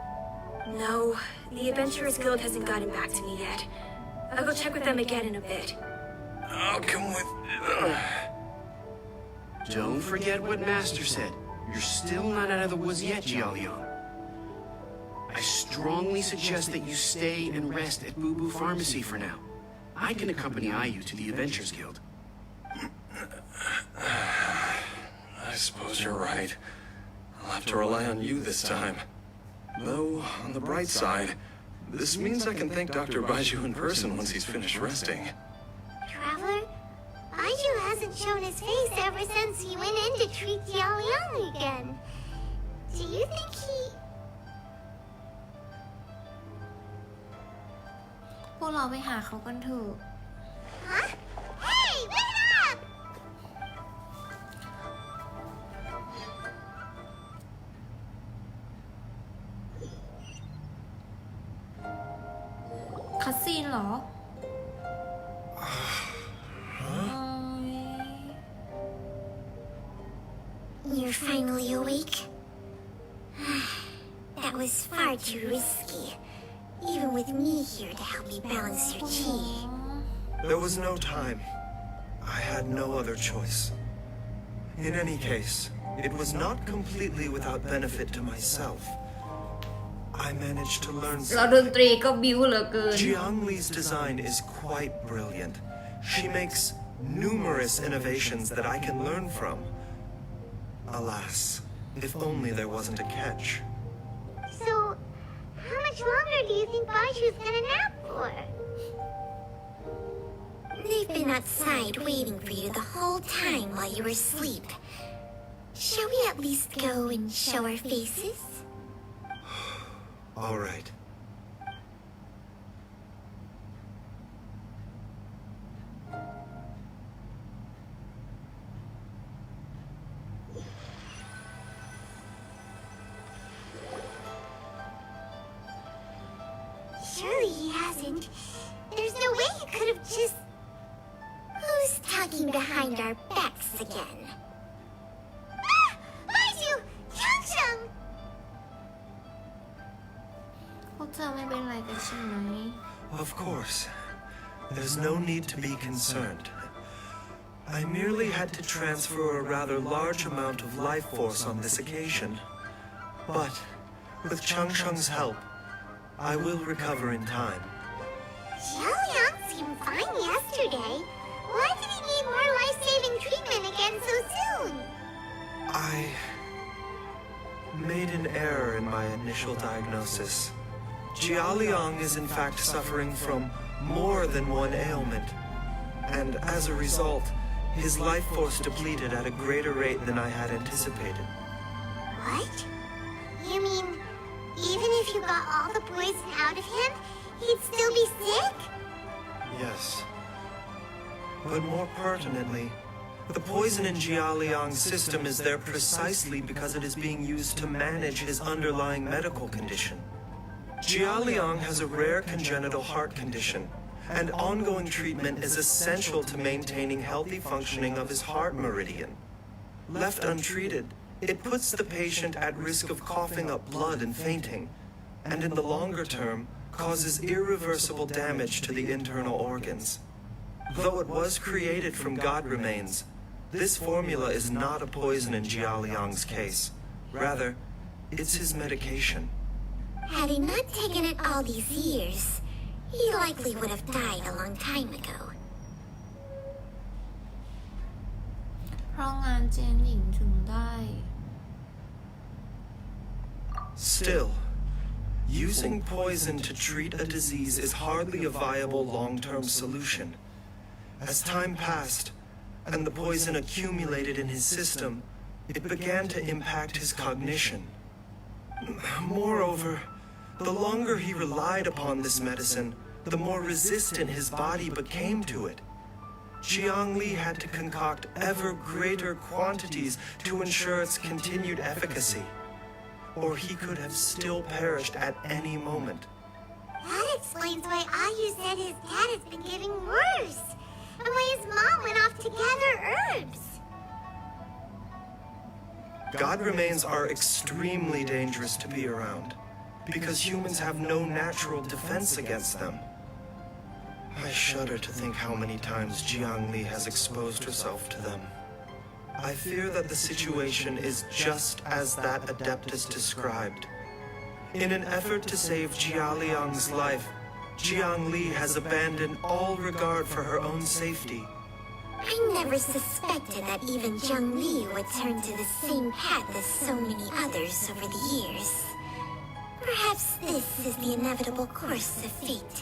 No, the Adventurers Guild hasn't gotten back to me yet. I'll go check with them again in a bit. I'll come with... Don't forget what Master said. You're still not out of the woods yet, Jialiang. I strongly suggest that you stay and rest at Boo Boo Pharmacy for now. I can accompany Ayu to the Adventurers Guild. I suppose you're right. I'll have to rely on you this time. Though, on the bright side, this means I can thank Dr. Baiju in person once he's finished resting. Traveler, Baiju hasn't shown his face ever since he went in to treat Jia Liang again. Do you think he... พวกเราไปหาเขากันเถอะ Huh? Hey, wait up! คัสซีนเหรอ You're finally awake? That was far too risky. Even with me here to help me balance your chi. There was no time. I had no other choice. In any case, it was not completely without benefit to myself. I managed to learn เราดนตรีก็บิ้วเหลือเกิน Jiang Li's design is quite brilliant. She makes numerous innovations that I can learn from. Alas, if only there wasn't a catch. So, how much longer do you think Baiju's gonna nap for? They I've been outside waiting for you the whole time while you were asleep. Shall we at least go and show our faces? All right. Surely he hasn't. There's no way he could have just... Who's talking behind our backs again? Ah! Baiju! Chang-chang! พวกเธอไม่เป็นไรกันใช่ไหม Of course. There's no need to be concerned. I merely had to transfer a rather large amount of life force on this occasion. But, with Chang-chang's help, I will recover in time. Xiaoliang seemed fine yesterday. Why did he need more life-saving treatment again so soon? I made an error in my initial diagnosis. Jialiang is in fact suffering from more than one ailment. And as a result, his life force depleted at a greater rate than I had anticipated. What? You mean, even if you got all the poison out of him, he'd still be sick? Yes. But more pertinently, the poison in Jialiang's system is there precisely because it is being used to manage his underlying medical condition. Jialiang has a rare congenital heart condition, and ongoing treatment is essential to maintaining healthy functioning of his heart meridian. Left untreated, it puts the patient at risk of coughing up blood and fainting, and in the longer term, causes irreversible damage to the internal organs. Though it was created from God remains, this formula is not a poison in Jialiang's case. Rather, it's his medication. Had he not taken it all these years, he likely would have died a long time ago. เพราะงานเจนหญิงถึงได้ Still, using poison to treat a disease is hardly a viable long-term solution. As time passed, and the poison accumulated in his system, it began to impact his cognition. Moreover, the longer he relied upon this medicine, the more resistant his body became to it. Jiang Li had to concoct ever greater quantities to ensure its continued efficacy, or he could have still perished at any moment. That explains why Ayu said his dad has been getting worse, and why his mom went off to gather herbs. God remains are extremely dangerous to be around, because humans have no natural defense against them. I shudder to think how many times Jiang Li has exposed herself to them. I fear that the situation is just as that Adeptus described. In an effort to save Jialiang's life, Jiang Li has abandoned all regard for her own safety. I never suspected that even Zheng Li would turn to the same path as so many others over the years. Perhaps this is the inevitable course of fate.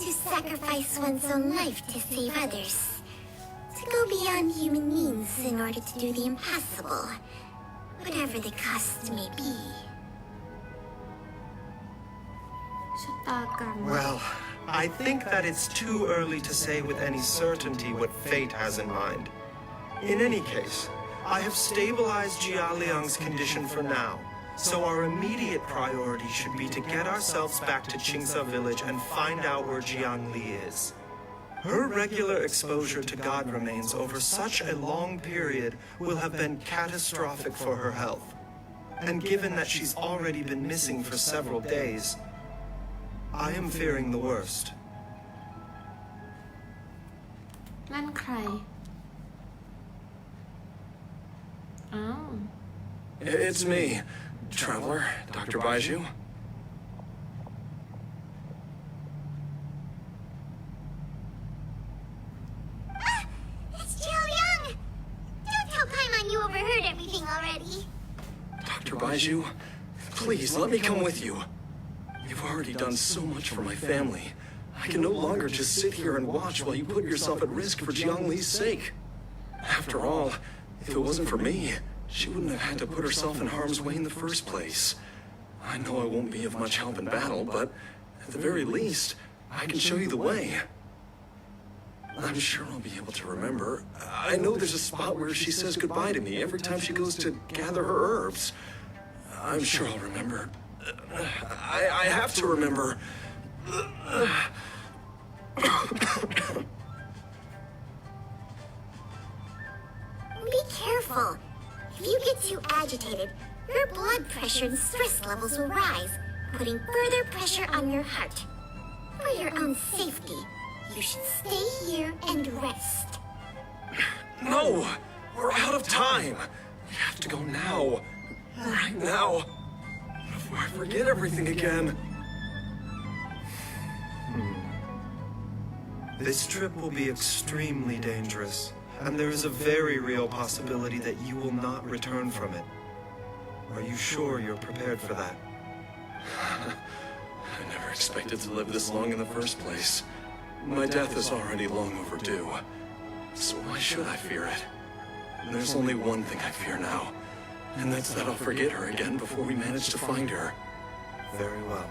To sacrifice one's own life to save others. To go beyond human means in order to do the impossible, whatever the cost may be. ชะตากรรม Well, I think that it's too early to say with any certainty what fate has in mind. In any case, I have stabilized Jialiang's condition for now, so our immediate priority should be to get ourselves back to Qingsa village and find out where Jiang Li is. Her regular exposure to God remains over such a long period will have been catastrophic for her health. And given that she's already been missing for several days, I am fearing the worst. นั่นใคร อ้าว It's me, Traveler, Dr. Baiju. Ah! It's Jialiang! Don't tell Paimon you overheard everything already. Dr. Baiju, please let me come with you. You've already done so much for my family. I can no longer just sit here and watch while you put yourself at risk for Jiangli's sake. After all, if it wasn't for me, she wouldn't have had to put herself in harm's way in the first place. I know I won't be of much help in battle, but at the very least, I can show you the way. I'm sure I'll be able to remember. I know there's a spot where she says goodbye to me every time she goes to gather her herbs. I'm sure I'll remember. I have to remember. Be careful. If you get too agitated, your blood pressure and stress levels will rise, putting further pressure on your heart. For your own safety, you should stay here and rest. No! We're out of time! We have to go now. Right now. Before I forget everything again. This trip will be extremely dangerous, and there is a very real possibility that you will not return from it. Are you sure you're prepared for that? I never expected to live this long in the first place. My death is already long overdue, so why should I fear it? There's only one thing I fear now, and that's that I'll forget her again before we manage to find her. Very well.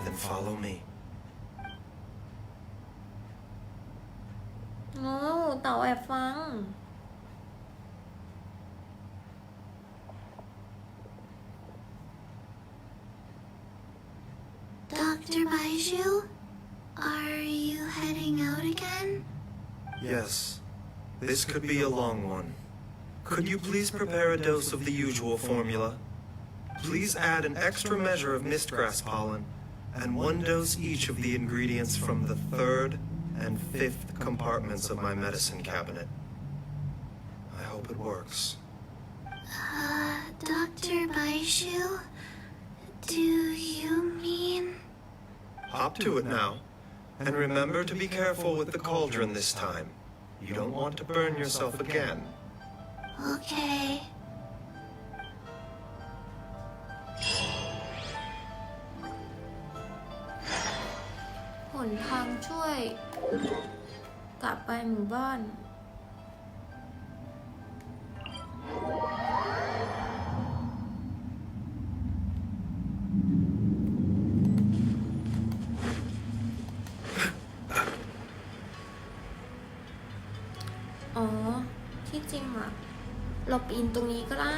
Then follow me. โอ้เต่าแอบฟัง Dr. Baiju, are you heading out again? Yes. This could be a long one. Could you please prepare a dose of the usual formula? Please add an extra measure of mistgrass pollen and 1 dose each of the ingredients from the 3rd and 5th compartments of my medicine cabinet. I hope it works. Dr. Baiju, do you mean? Hop to it now. And remember to be careful with the cauldron this time. You don't want to burn yourself again. Okay. หนทางช่วย กลับไปหมู่บ้าน อ๋อ ที่จริงอะเราปีนตรงนี้ก็ได้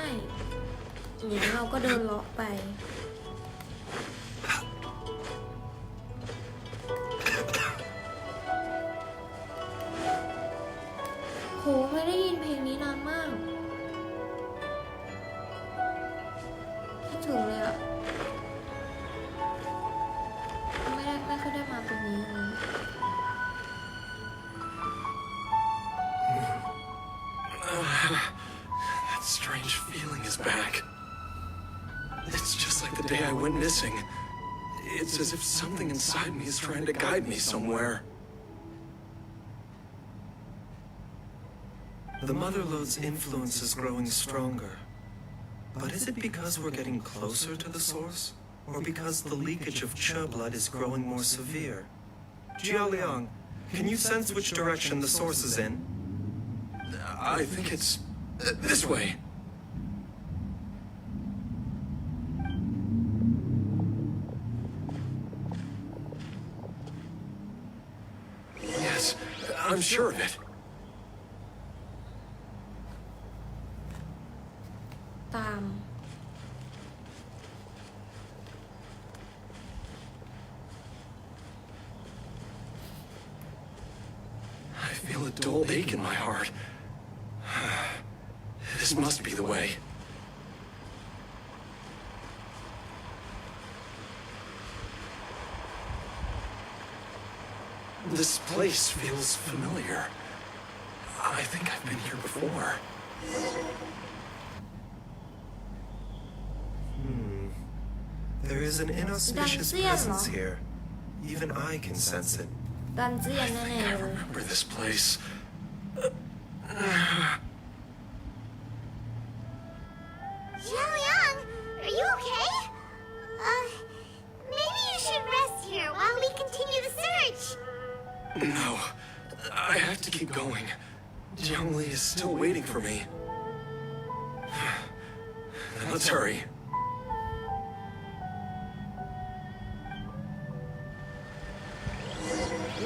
อย่างนี้เราก็เดินเลาะไป โหไม่ได้ยินเพลงนี้นานมากคิดถึงเลยอะไม่ค่อยได้มาตรงนี้เลย That strange feeling is back. It's just like the day I went missing. It's as if something inside me is trying to guide me somewhere. The Motherlode's influence is growing stronger. But is it because we're getting closer to the source? Or because the leakage of Che blood is growing more severe? Jialiang, can you sense which direction the source is in? I think it's this way. Yes, I'm sure of it. ตาม I feel a dull ache in my heart. This must be the way. This place feels familiar. I think I've been here before. There is an inauspicious presence here. Even I can sense it. ดันเจียนแน่ๆ I เลย remember this place. Jialiang, are you okay? Maybe you should rest here while we continue the search. keep going. Jiangli is still waiting for me. Then let's hurry.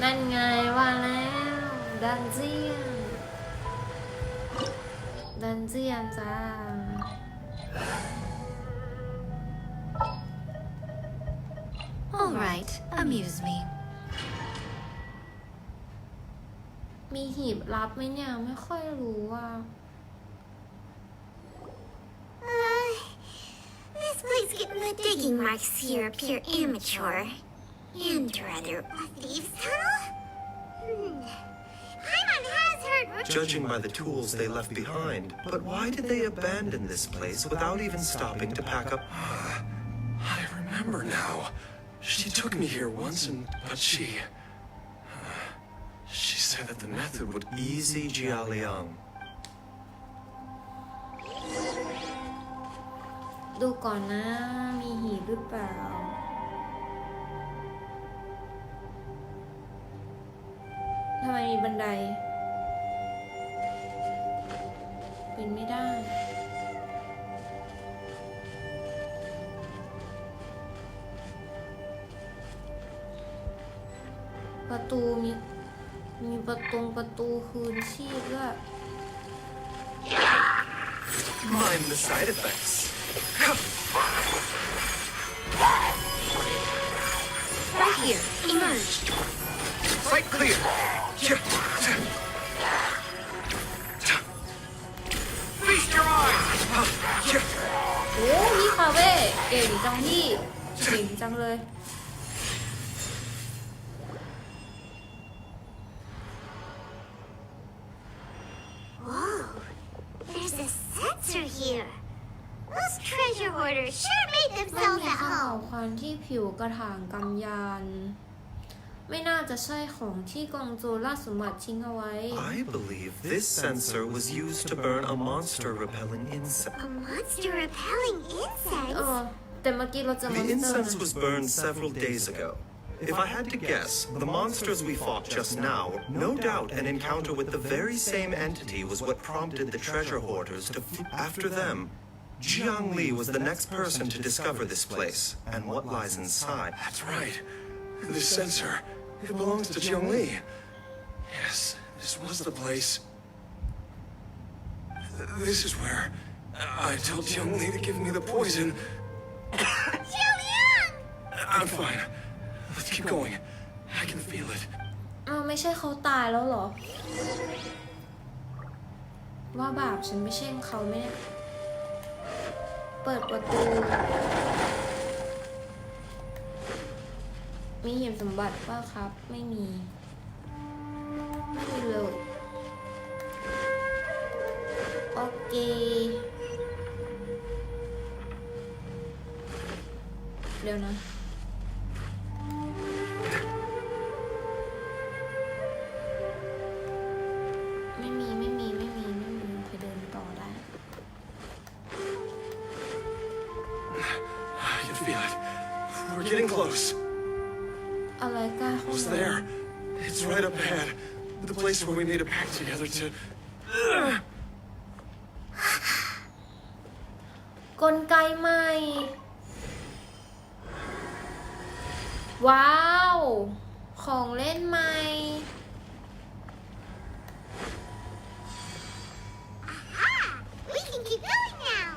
นั่นไงว่าแล้วดันเจียนจ้าAll right, amuse me. มีหีบลับไหมเนี่ยไม่ค่อยรู้ว่า This place getting the digging marks here appear amateur. And rather thieves, huh? Paimon has heard Judging by the tools they left behind, but why did they abandon this place without even stopping to pack up? I remember now. She took me here once, but she said that the method would. Easy Jialiang. ดูก่อนนะมีหีบหรือเปล่าทำไมมีบันไดปีนไม่ได้ประตูมีประตูคืนชีพด้วย Mind the side effects. Right here, emerge. Sight clear. Feast your eyes. โอ้พี่คาเว่เก่งจังพี่เก่งจังเลย Whoa, there's a sensor here. Those treasure hoarders sure made มัน themselves มี at ข่าว home. ควันที่ผิวกระถางกำยาน ไม่น่าจะใช่ของที่กองโจรล่าสมบัติทิ้งเอาไว้ I believe this sensor was used to burn a monster-repelling insect. A monster repelling เอ insects? อแต่เมื่อกี้เราเจอมอน The สเตอร์ incense was burned several days ago. If I had to guess, the monsters we fought just now, no doubt an encounter with the very same entity was what prompted the treasure hoarders to after them. Jiang Li was the next person to discover this place and what lies inside. That's right. This sensor, it belongs to Jiangli. Yes, this was the place. This is where I told Jiangli to give me the poison. Jiang! I'm fine. Let's keep going. I can feel it. อ้าวไม่ใช่เขาตายแล้วเหรอ ว่าบาปฉันไม่ใช่เขาไหมเนี่ยเปิดประตู มีหีบสมบัติป่ะครับ ไม่มี ไม่มีเลย โอเค เดี๋ยวนะ ไม่มีไปเดินต่อได้ I can feel it. We're getting close. อะไรกัน Almost there. It's right up ahead. The place where we made a pact together to. กลไกใหม่ ว้าว ของเล่นใหม่ We can keep going now.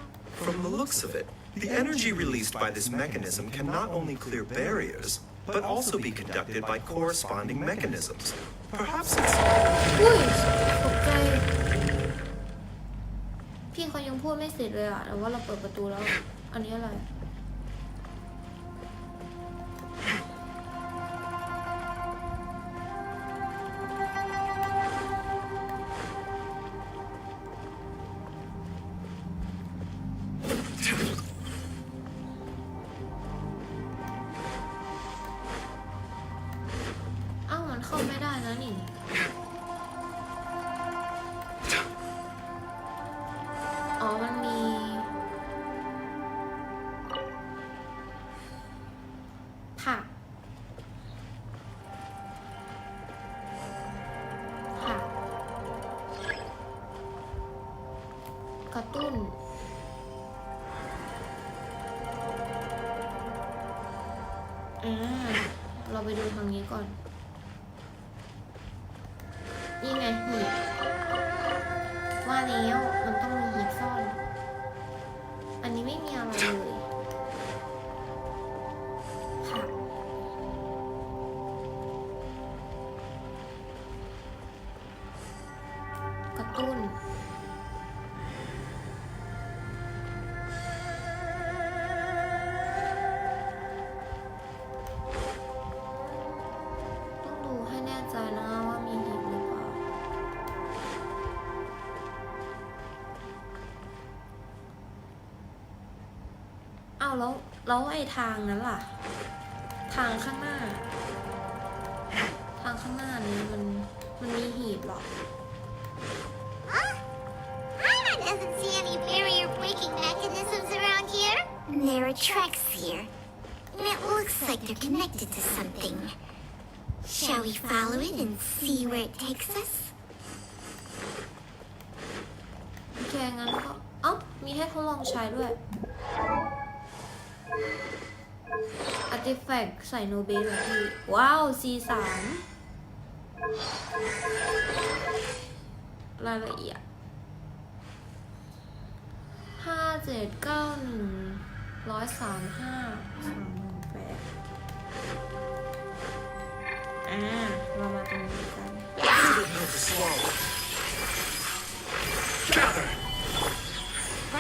From the looks of it, the energy released by this mechanism can not only clear barriers, but also be conducted by corresponding mechanisms. Perhaps it's... อุ้ยตกใจ พี่เขายังพูดไม่เสร็จเลยอะแต่ว่าเราเปิดประตูแล้ว อันนี้อะไร อ้าวมันเข้าไม่ได้นะนี่ อ๋อ มันมีผักผัก เราไปดูทางนี้ก่อนนี่ไงหีบว่าแล้วมันต้องมีหีบซ่อนอันนี้ไม่มีอะไรเลยค่ะกระตุ้นต้องดูให้แน่ใจนะว่ามีหีบหรือเปล่าเอาแล้วไอ้ทางนั้นล่ะทางข้างหน้านี้มันมีหีบหรอ Huh? I doesn't see any barrier-breaking mechanisms around here. There are tracks here, and it looks like they're connected to something. Shall we follow it and see where it takes us? โอเคงั้นก็มีให้ทดลองใช้ด้วย Artifact ใส่โนเบลเลยพี่ว้าว C3 รายละเอียดเรามาตรงนี้กัน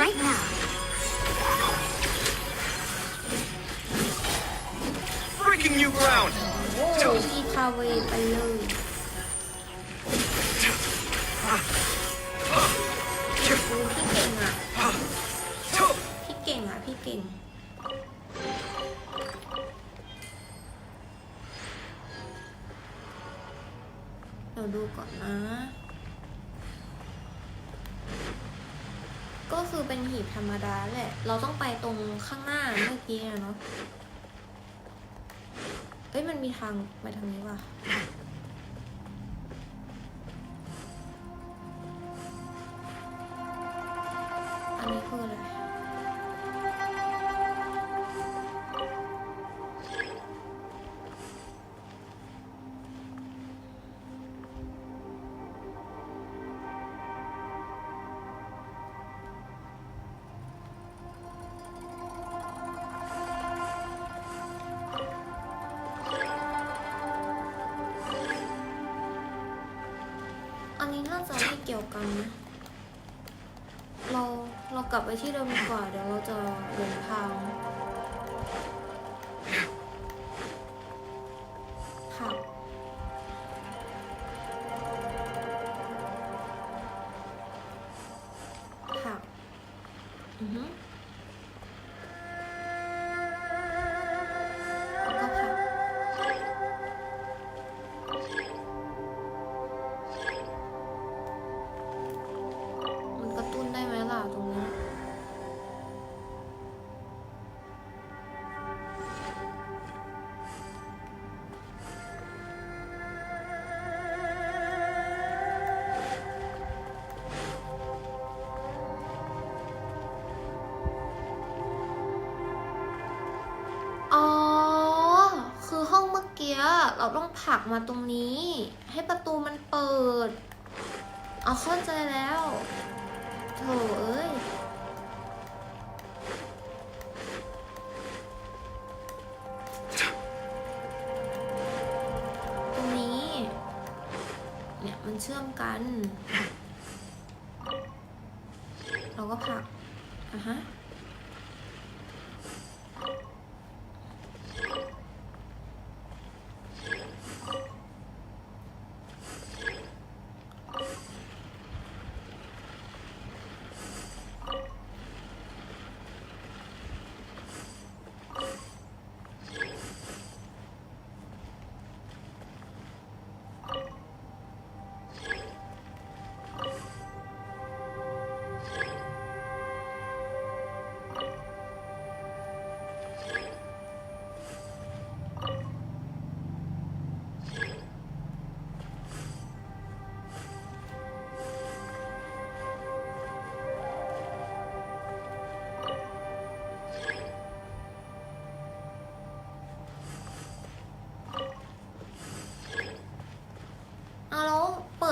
Right now. Breaking new ground! โอ้พี่คาเวไปเลยพี่เก่งพี่เก่งเดี๋ยวดูก่อนนะก็คือเป็นหีบธรรมดาแหละเราต้องไปตรงข้างหน้าเมื่อกี้เนาะเอ้ยมันมีทางไปทางนี้ว่ะอันนี้คืออะไรอันนี้น่าจะไม่เกี่ยวกันนะเรากลับไปที่เดิมดีกว่าเดี๋ยวเราจะหลงทางค่ะค่ะแล้วก็ค่ะมันกระตุ้นได้ไหมล่ะตรงนี้อ๋อคือห้องเมื่อกี้เราต้องผลักมาตรงนี้ให้ประตูมันเปิดเอาเข้าใจแล้วโถเอ้ยตรงนี้เนี่ยมันเชื่อมกันเราก็ผลักฮะ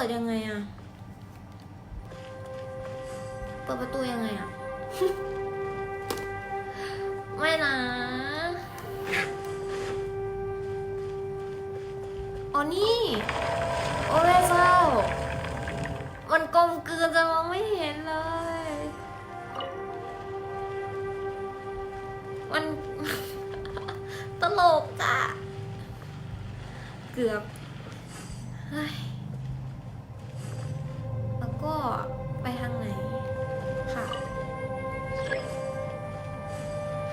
ดยังไงอะเปิดประตูยังไงอะ ไม่นะอ๋อนี่โอ้แม่เจ้ามันกลมกลืนจะมองไม่เห็นเลยมัน ตลกอ่ะเกือบเฮ้ยแล้วก็ไปทางไหนค่ะ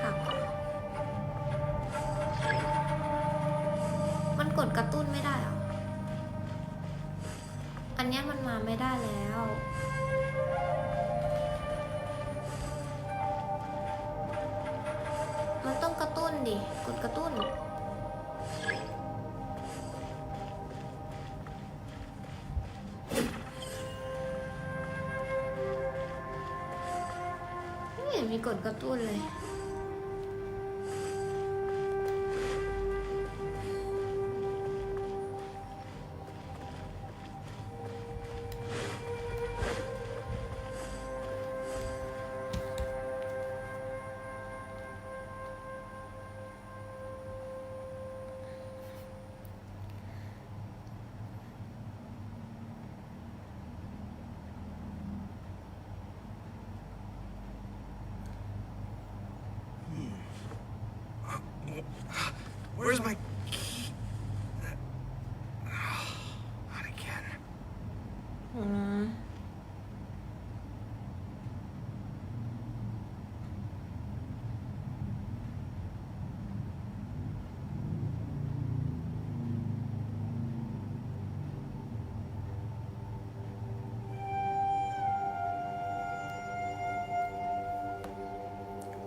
ค่ะมันกดกระตุ้นไม่ได้เหรออันเนี้ยมันมาไม่ได้แล้วมันต้องกระตุ้นดิกดกระตุ้นไม่เห็นมีกดกระตุ้นเลยWhere's my key? Not again.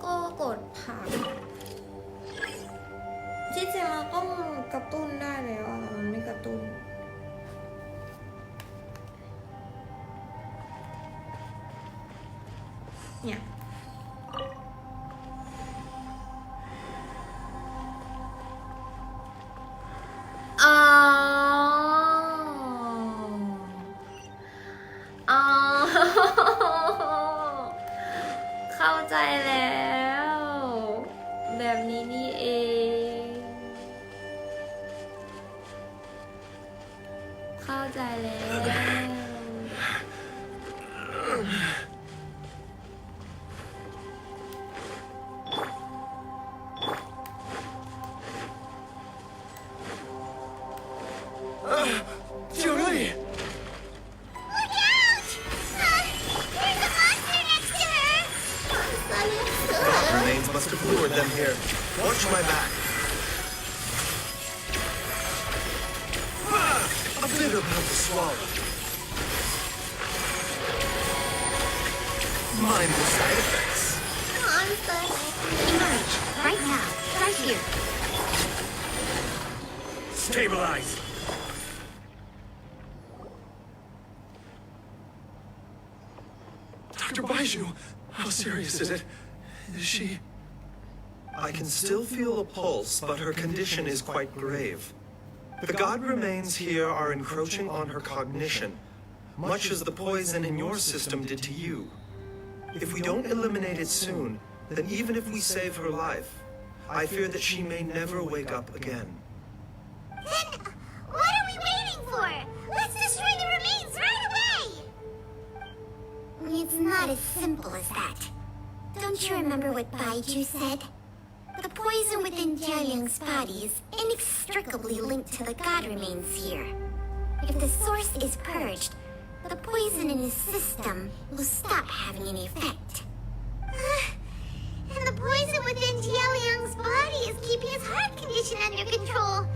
ก็กดผักที่จริงเราต้องกระตุ้นได้แล้วอะมันไม่กระตุ้นเนี่ยอ๋อเข้าใจแล้วแบบนี้นี่เองเข้าใจแล้ว Julie! Look out! There's a monster next to her! What remains must have lured them here. Watch my back. A bitter pill to swallow. Mindless side effects. Emerge, right now, right here. Stabilize. Dr. Baiju, how serious is it? Is she... I can still feel a pulse, but her condition is quite grave. The god remains here are encroaching on her cognition, much as the poison in your system did to you. If we don't eliminate it soon, then even if we save her life, I fear that she may never wake up again. Then, what are we waiting for? Let's destroy the remains right away! It's not as simple as that. Don't you remember what Baiju said? The poison within Jiayang's body is inextricably linked to the god remains here. If the source is purged, the poison in his system will stop having any effect. And the poison within Jiayang's body is keeping his heart condition under control.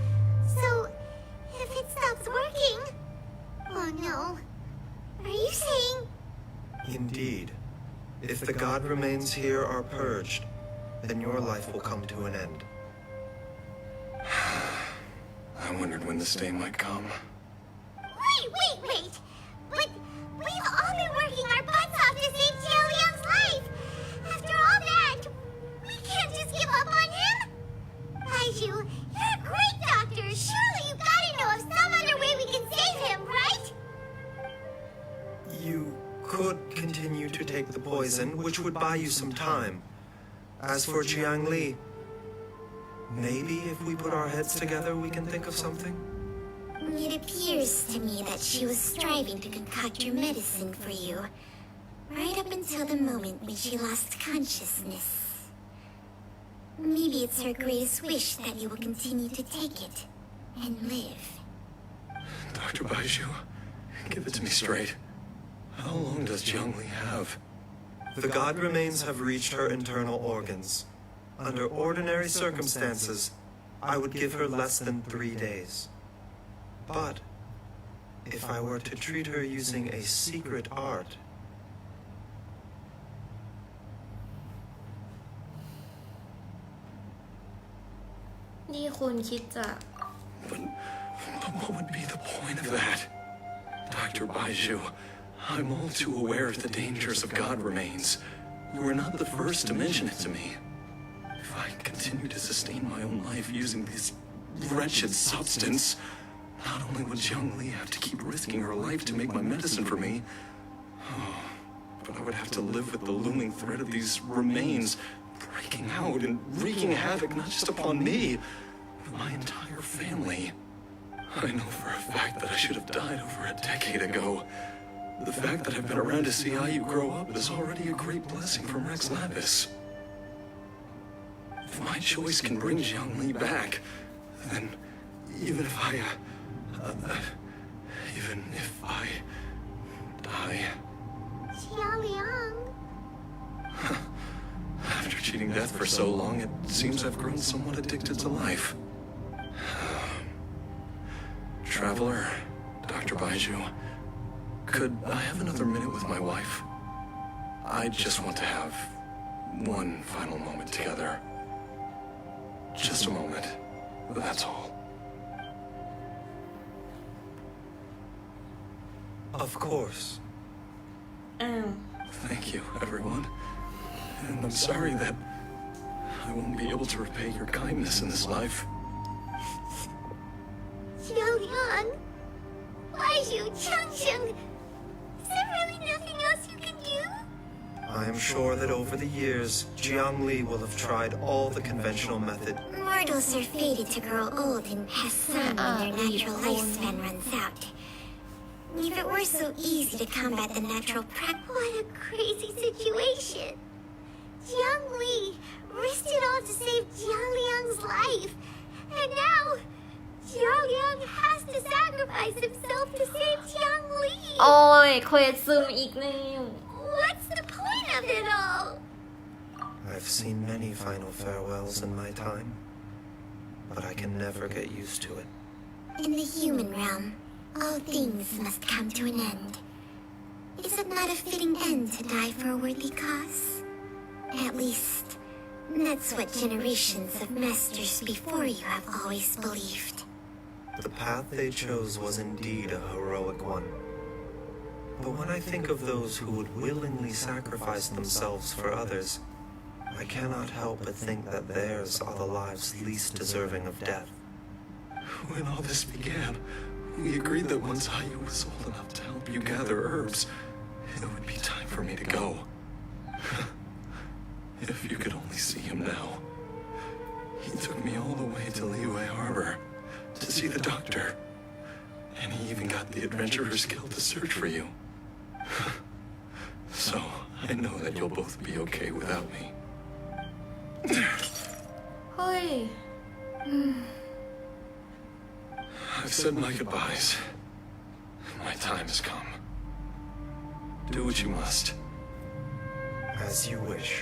So, if it stops working... Oh no. Are you saying... Indeed. If the god remains here are purged, then your life will come to an end. I wondered when this day might come. Wait! But we've all been working our butts off to save Jiao Liang's life! After all that, we can't just give up on him! Baiju, you're a great doctor! Surely you gotta know of some other way we can save him, right? could continue to take the poison, which would buy you some time. As for Jiang Li, maybe if we put our heads together, we can think of something? It appears to me that she was striving to concoct your medicine for you, right up until the moment when she lost consciousness. Maybe it's her greatest wish that you will continue to take it and live. Dr. Baiju, give it to me straight. How long does Jiang Li have? The god remains have reached her internal organs. Under ordinary circumstances, I would give her less than 3 days. But if I were to treat her using a secret art,นี่คุณคิดจะ But what would be the point of that? Dr. Baiju, I'm all too aware of the dangers of God remains. You were not the first to mention it to me. If I continue to sustain my own life using this wretched substance, not only would Jiang Li have to keep risking her life to make my medicine for me, but I would have to live with the looming threat of these remains breaking out and wreaking havoc not just upon me, but my entire family. I know for a fact that I should have died over a decade ago. The fact that I've been around to see Aii grow up is already a great blessing from Rex Lapis. If my choice can bring Jiang Li back, then even if I die, Xiaoliang. After cheating death for so long, it seems I've grown somewhat addicted to life. Traveler, Dr. Baiju, could I have another minute with my wife? I just want to have one final moment together. Just a moment, that's all. of course. Thank you, everyone. And I'm sorry that I won't be able to repay your kindness in this life. Xiaoliang. Baiju, Changsheng. Is there really nothing else you can do? I am sure that over the years, Jiang Li will have tried all the conventional method. Mortals are fated to grow old and pass on when their natural lifespan runs out. If it were so easy to combat the natural what a crazy situation. Jiang Li risked it all to save Xiaoliang's life. And now, Xiaoliang has to sacrifice himself to save Jiang Li. โอ้ยเควสซึมอีกแล้ว What's the point of it all? I've seen many final farewells in my time, but I can never get used to it. In the human realm, all things must come to an end. Is it not a fitting end to die for a worthy cause? At least, that's what generations of masters before you have always believed. The path they chose was indeed a heroic one. But when I think of those who would willingly sacrifice themselves for others, I cannot help but think that theirs are the lives least deserving of death. When all this began, we agreed that once Aii was old enough to help you gather herbs, it would be time for me to go. If you could only see him now. He took me all the way to Liyue Harbor to see the doctor. And he even got the adventurer's guild to search for you. So, I know that you'll both be okay without me. เฮ้ย I've said my goodbyes. My time has come. Do what you must. As you wish.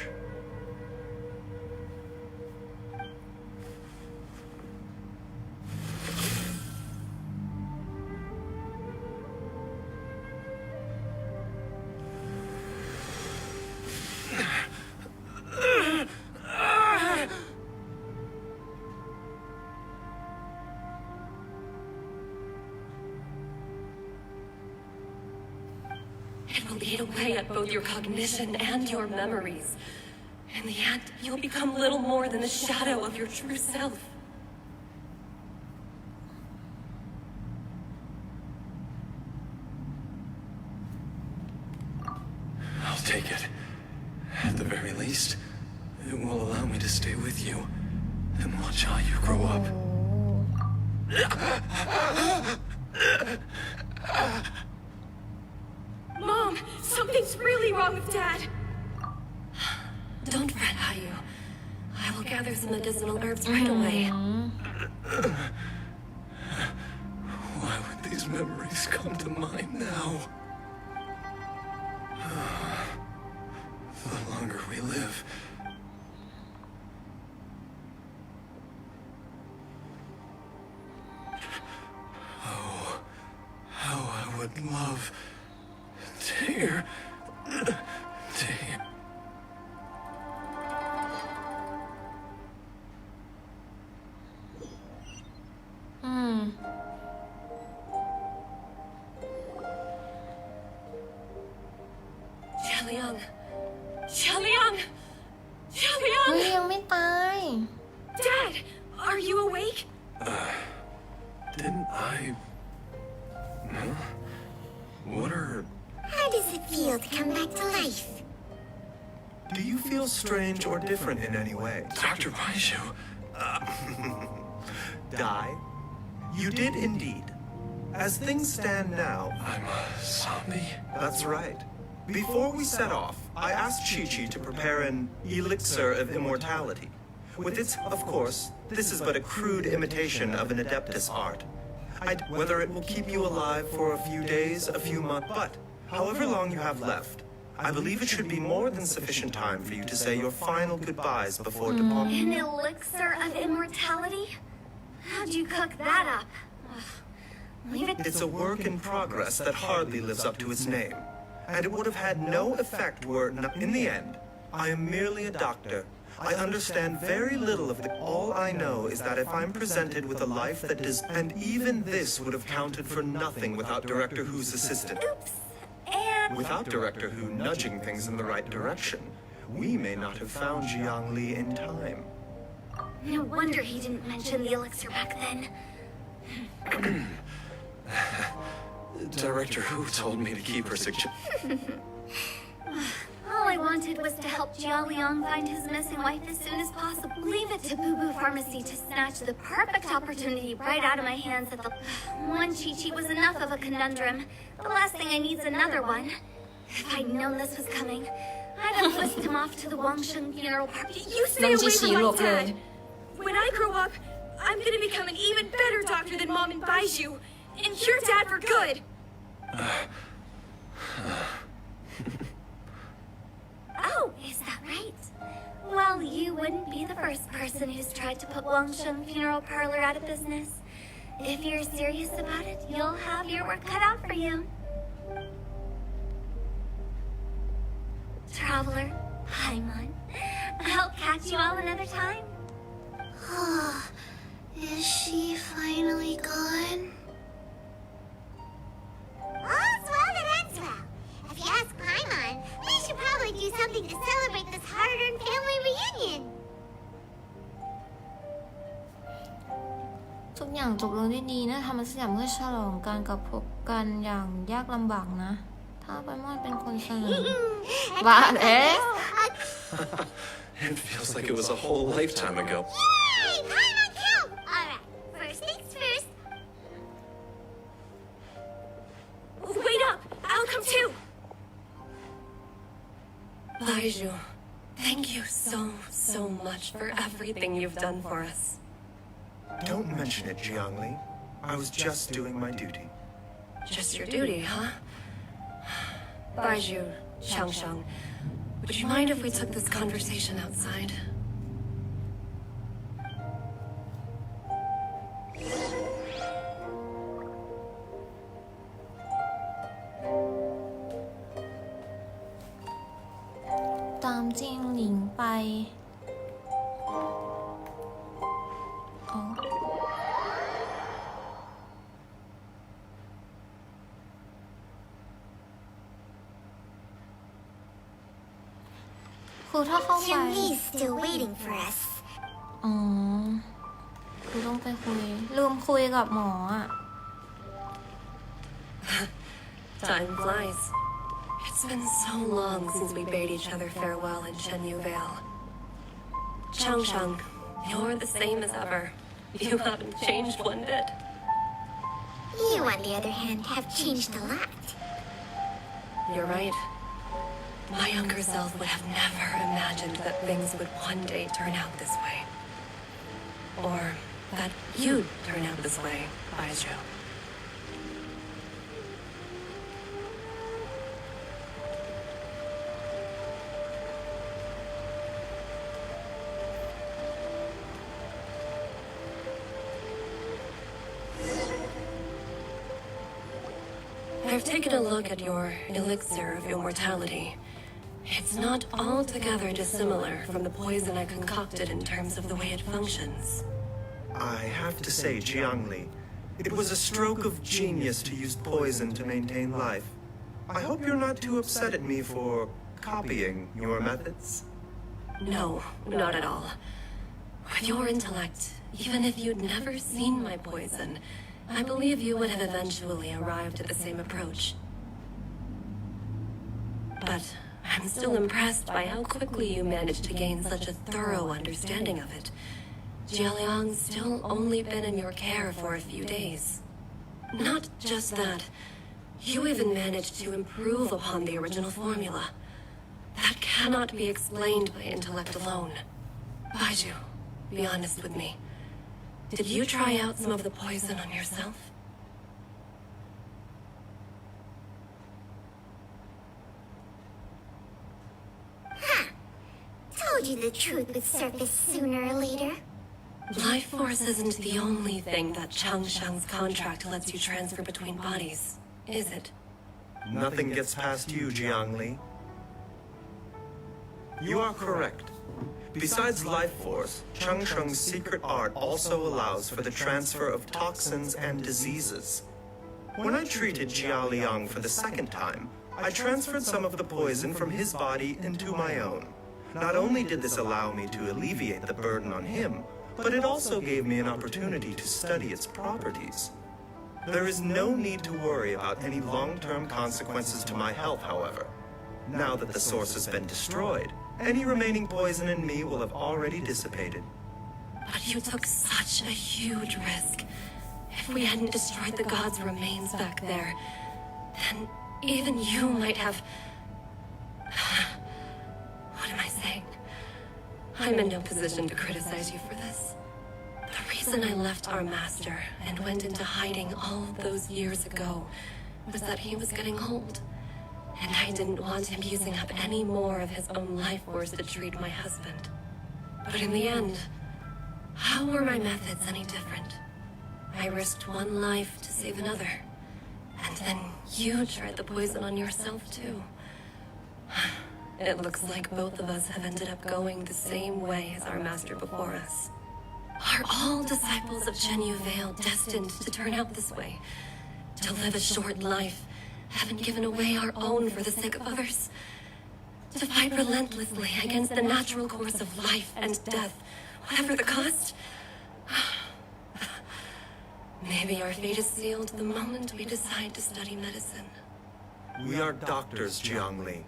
It will eat away at both your cognition and your memories. In the end, you'll become little more than the shadow of your true self. like it. At the very least, it will allow me to stay with you and watch how you grow up. Mom, something's really wrong with Dad. Don't fret, Aii. I will gather some medicinal herbs right away. Why would these memories come to mind now? The longer we live, oh, how I would love to hear. Xiaoliang! Xiaoliang! เฮ้ Xiaoliang! ยยังไม่ตาย Dad, are you awake? Didn't I? Huh? What are? How does it feel to come back to life? Do you feel strange or different in any way? Dr. Baiju? Die? You did indeed. As things stand now, I'm a zombie? that's right. Before we set off, I asked Chi-Chi to prepare an elixir of immortality. With its, of course, this is but a crude imitation of an adeptus art. Whether it will keep you alive for a few days, a few months, but however long you have left, I believe it should be more than sufficient time for you to say your final goodbyes before departing. An elixir of immortality? How'd you cook that up? Leave it. It's a work in progress that hardly lives up to its name. And it would have had no effect were, in the end, I am merely a doctor. I understand very little of it. All I know is that if I'm presented with a life that does, and even this would have counted for nothing without Director Who's assistant. Oops. And Without Director Who nudging things in the right direction, we may not have found Jiang Li in time. no wonder he didn't mention the elixir back then. Director Who told me to keep her suggestion. All I wanted was to help Jialiang find his missing wife as soon as possible. Leave it to Boo Boo Pharmacy to snatch the perfect opportunity right out of my hands at the... One Chi-Chi was enough of a conundrum. The last thing I need is another one. If I'd known this was coming, I'd have whisked him off to the Wangsheng funeral party. You stay away from my dad! When I grow up, I'm gonna become an even better doctor than Mom and Baiju, and cure Dad for good! Oh, is that right? Well, you wouldn't be the first person who's tried to put Wangsheng Funeral Parlor out of business. If you're serious about it, you'll have your work cut out for you. Traveler, Paimon, I'll catch you all another time. Is she finally gone? All's well that ends well. If you ask Paimon, we should probably do something to celebrate this hard-earned family reunion. ทุกอย่างจบลงด้วยดีนะทำมันสักอย่างเพื่อฉลองการกลับพบกันอย่างยากลำบากนะ ถ้าไปมอนเป็นคนเสนอ บ้าแล้ว It feels like it was a whole lifetime ago. Yay! Paimon killed! Alright, first things first. Wait up! I'll come too! Baiju, thank you so much for everything you've done for us. Don't mention it, Jiang Li. I was just doing my duty. Just your duty, huh? Baiju, Changsheng, would you mind if we took this conversation outside? Tạm จิงหลิงไป อ๋อ คือถ้าเข้าไป Jiang Li's still waiting for us. อ๋อ คือต้องไปคุย ลืมคุยกับหมออ่ะ Time flies. It's been so long since we bade each other farewell in Chenyu Vale. Changshang, you're the same as ever. You haven't changed one bit. You, on the other hand, have changed a lot. You're right. My younger self would have never imagined that things would one day turn out this way. Or that you'd turn out this way, Baizhu. I've taken a look at your elixir of immortality. It's not altogether dissimilar from the poison I concocted in terms of the way it functions. I have to say, Jiangli, it was a stroke of genius to use poison to maintain life. I hope you're not too upset at me for copying your methods. No, not at all. With your intellect, even if you'd never seen my poison, I believe you would have eventually arrived at the same approach. But I'm still impressed by how quickly you managed to gain such a thorough understanding of it. Jialiang's still only been in your care for a few days. Not just that, you even managed to improve upon the original formula. That cannot be explained by intellect alone. Baizhu, be honest with me. Did you try out some of the poison on yourself? Told you the truth would surface sooner or later. Life force isn't the only thing that Changshang's contract lets you transfer between bodies, is it? Nothing gets past you, Jiangli. You are correct. Besides life force, Changsheng's secret art also allows for the transfer of toxins and diseases. When I treated Jia Liang for the second time, I transferred some of the poison from his body into my own. Not only did this allow me to alleviate the burden on him, but it also gave me an opportunity to study its properties. There is no need to worry about any long-term consequences to my health, however. Now that the source has been destroyed, any remaining poison in me will have already dissipated. But you took such a huge risk. If we hadn't destroyed the god's remains back there, then even you might have... What am I saying? I'm in no position to criticize you for this. The reason I left our master and went into hiding all those years ago was that he was getting old. And I didn't want him using up any more of his own life force to treat my husband. But in the end, how were my methods any different? I risked one life to save another. And then you tried the poison on yourself too. It looks like both of us have ended up going the same way as our master before us. Are all disciples of Chenyu Vale destined to turn out this way? To live a short life, having given away our own for the sake of others? To fight relentlessly against the natural course of life and death, whatever the cost? Maybe our fate is sealed the moment we decide to study medicine. We are doctors, Jiangli.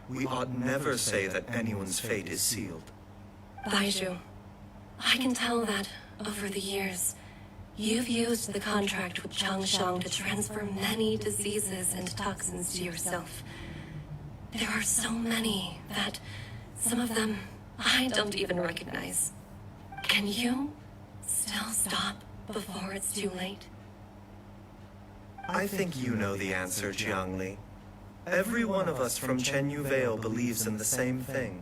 We ought never say that anyone's fate is sealed. Baizhu, I can tell that, over the years, you've used the contract with Changshang to transfer many diseases and toxins to yourself. There are so many that, some of them, I don't even recognize. Can you still stop before it's too late? I think you know the answer, Jiangli. Every one of us from Chenyu Vale believes in the same thing.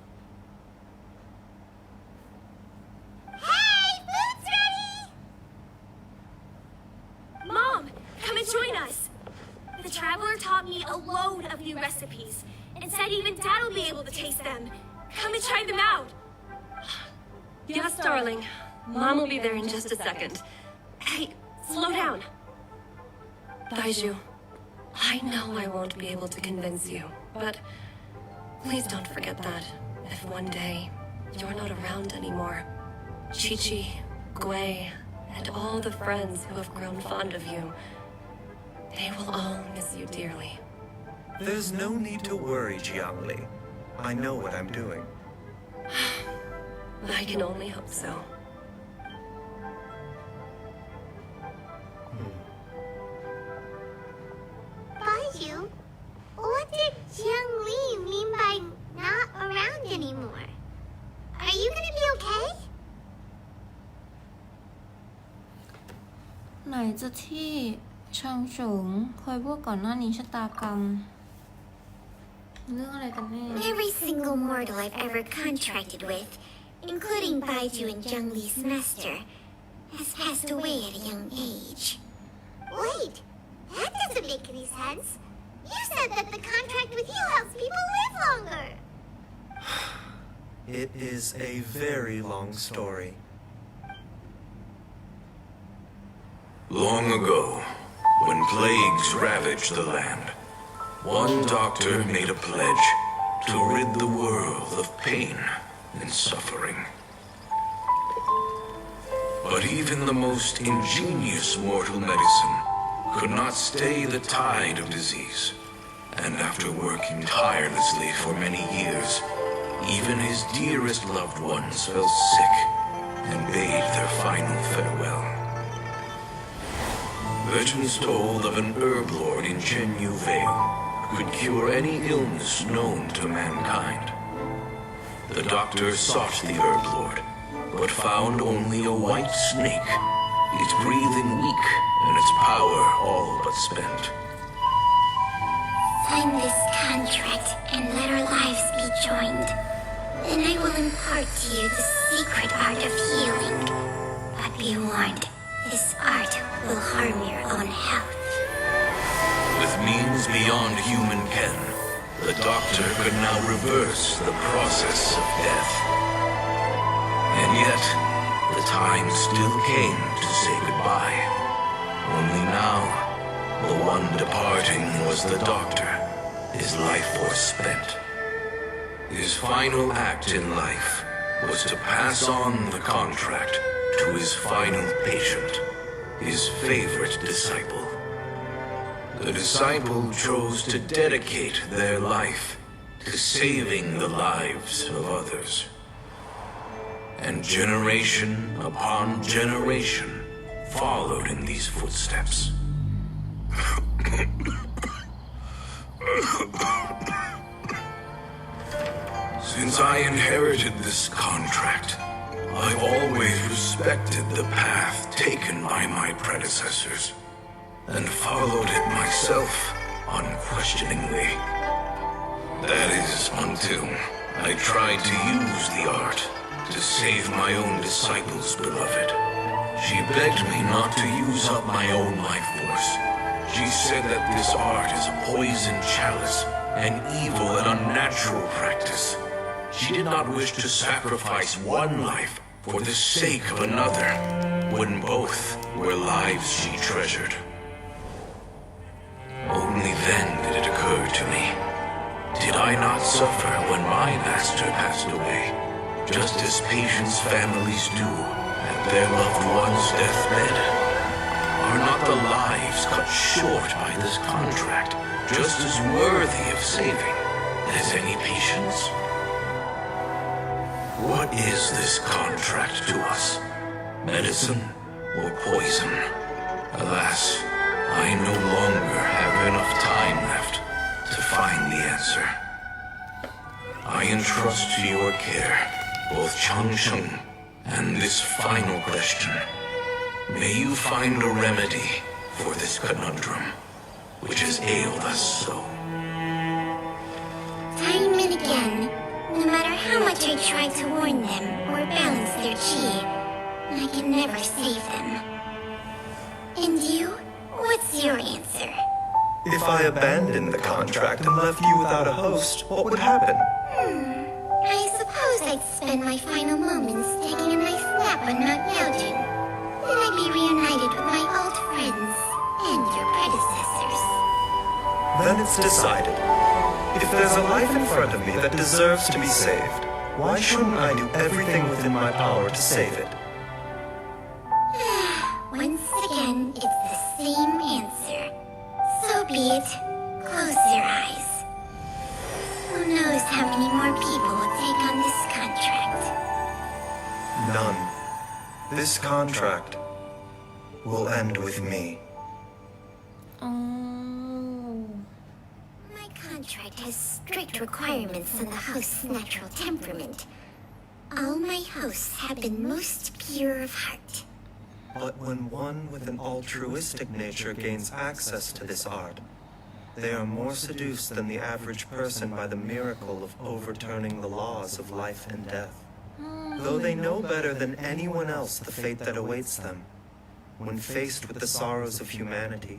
Hey, food's ready! Mom, come and join us. The traveler taught me a load of new recipes and said even Dad will be able to taste them. Come and try them out. Yes, darling. Mom will be there in just a second. Hey, slow down. Baizhu, I know I won't be able to convince you, but please don't forget that if one day you're not around anymore, Chi-Chi, Gui, and all the friends who have grown fond of you, they will all miss you dearly. There's no need to worry, Jiangli. I know what I'm doing. I can only hope so. Baiyu, what did Jiang Li mean by not around anymore? Are you gonna be okay? ไหนจะที่ช่างเฉิงเคยพูดก่อนหน้านี้ชะตากรรมเรื่องอะไรกันแน่ Every single mortal I've ever contracted with, including Baiju and Jiang Li's master, has passed away at a young age. Wait, that doesn't make any sense. You said that the contract with you helps people live longer. It is a very long story. Long ago, when plagues ravaged the land, one doctor made a pledge to rid the world of pain and suffering. But even the most ingenious mortal medicine could not stay the tide of disease. And after working tirelessly for many years, even his dearest loved ones fell sick and bade their final farewell. Legends told of an herb lord in Chenyu Vale who could cure any illness known to mankind. The doctor sought the herb lord, but found only a white snake, its breathing weak and its power all but spent. Sign this contract and let our lives be joined. Then I will impart to you the secret art of healing. But be warned, this art will harm your own health. With means beyond human ken, the doctor could now reverse the process of death. And yet, the time still came to say goodbye. Only now, the one departing was the doctor, his life force spent. His final act in life was to pass on the contract to his final patient, his favorite disciple. The disciple chose to dedicate their life to saving the lives of others. And generation upon generation followed in these footsteps. Since I inherited this contract, I've always respected the path taken by my predecessors and followed it myself unquestioningly. That is until I tried to use the art to save my own disciple's beloved. She begged me not to use up my own life force. She said that this art is a poison chalice, an evil and unnatural practice. She did not wish to sacrifice one life for the sake of another, when both were lives she treasured. Only then did it occur to me, did I not suffer when my master passed away, just as patients' families do at their loved one's deathbed? Are not the lives cut short by this contract just as worthy of saving as any patients? What is this contract to us? Medicine or poison? Alas, I no longer have enough time left to find the answer. I entrust to your care both Changsheng and this final question. May you find a remedy for this conundrum, which has ailed us so. Time and again, no matter how much I try to warn them or balance their chi, I can never save them. And you? What's your answer? If I abandoned the contract and left you without a host, what would happen? I suppose I'd spend my final moments taking a nice nap on Mount Yaojun. Then I'd be reunited with my old friends and your predecessors. Then it's decided. If there's a life in front of me that deserves to be saved, why shouldn't I do everything within my power to save it? Once again, it's the same answer. So be it. Close your eyes. This contract will end with me. อ๋อ My contract has strict requirements on the host's natural temperament. All my hosts have been most pure of heart. But when one with an altruistic nature gains access to this art, they are more seduced than the average person by the miracle of overturning the laws of life and death. Though they know better than anyone else the fate that awaits them, when faced with the sorrows of humanity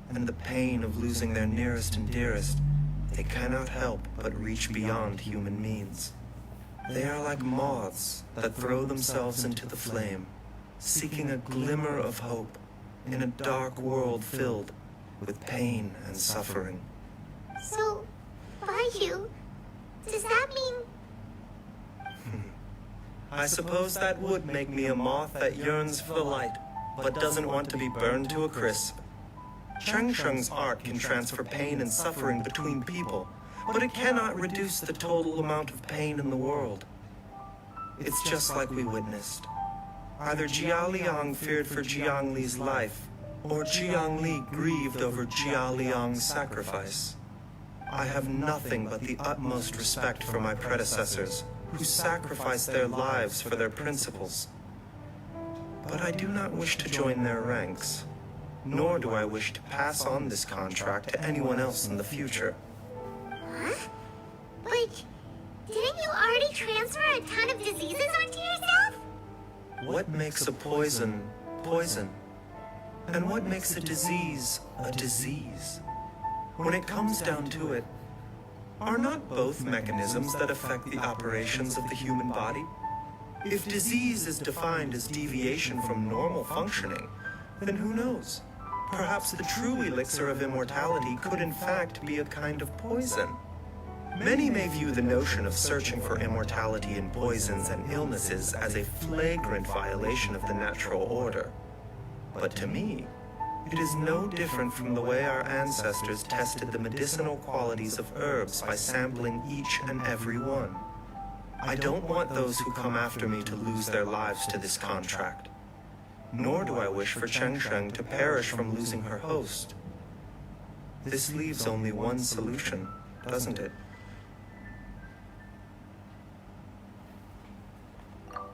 and the pain of losing their nearest and dearest, they cannot help but reach beyond human means. They are like moths that throw themselves into the flame, seeking a glimmer of hope in a dark world filled with pain and suffering. So, Baiyu, does that mean... I suppose that would make me a moth that yearns for the light, but doesn't want to be burned to a crisp. Cheng Sheng's art can transfer pain and suffering between people, but it cannot reduce the total amount of pain in the world. It's just like we witnessed. Either Jia Liang feared for Jiang Li's life, or Jiang Li grieved over Jia Liang's sacrifice. I have nothing but the utmost respect for my predecessors, who sacrificed their lives for their principles. But I do not wish to join their ranks, nor do I wish to pass on this contract to anyone else in the future. Huh? But didn't you already transfer a ton of diseases onto yourself? What makes a poison poison? And what makes a disease a disease? When it comes down to it, are not both mechanisms that affect the operations of the human body? If disease is defined as deviation from normal functioning, then who knows? Perhaps the true elixir of immortality could in fact be a kind of poison. Many may view the notion of searching for immortality in poisons and illnesses as a flagrant violation of the natural order. But to me, it is no different from the way our ancestors tested the medicinal qualities of herbs by sampling each and every one. I don't want those who come after me to lose their lives to this contract. Nor do I wish for Cheng Sheng to perish from losing her host. This leaves only one solution, doesn't it?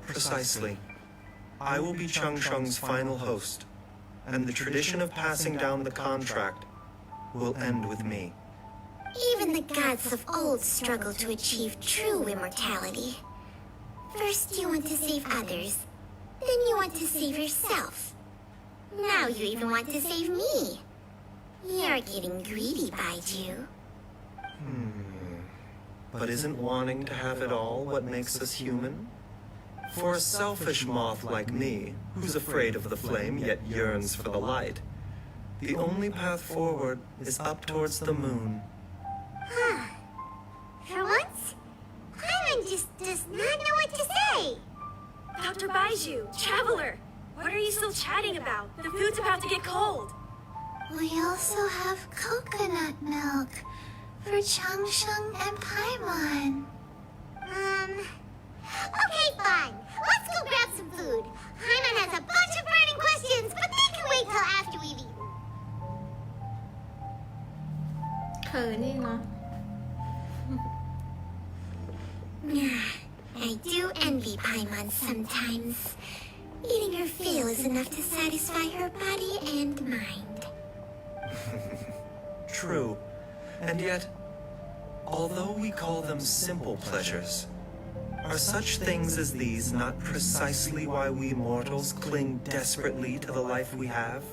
Precisely. I will be Cheng Sheng's final host, and the tradition of passing down the contract will end with me. Even the gods of old struggled to achieve true immortality. First you want to save others, then you want to save yourself. Now you even want to save me. You're getting greedy, Baiju. But isn't wanting to have it all what makes us human? For a selfish moth like me, who's afraid of the flame yet yearns for the light, the only path forward is up towards the moon. For once, Paimon just does not know what to say. Dr. Baiju, Traveler, what are you still chatting about? The food's about to get cold. We also have coconut milk for Changsheng and Paimon. Okay, fine. Let's go grab some food. Paimon has a bunch of burning questions, but they can wait till after we've eaten. เธอนี่นะ I do envy Paimon sometimes. Eating her fill is enough to satisfy her body and mind. True. And yet, although we call them simple pleasures, are such things as these not precisely why we mortals cling desperately to the life we have?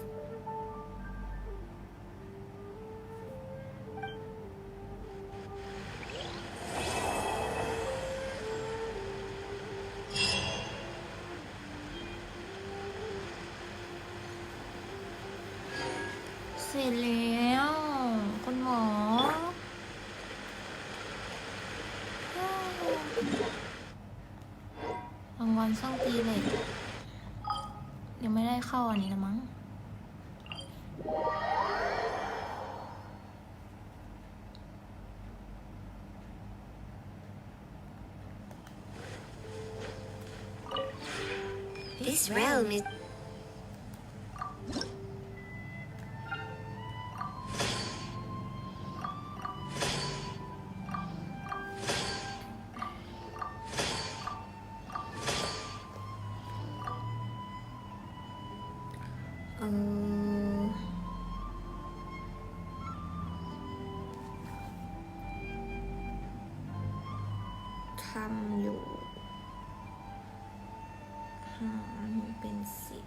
เสร็จแล้วคุณหมอรางวัลช่างตีเหล็กยังไม่ได้เข้าอันนี้นะมั้ง This realm isทำอยู่เป็น10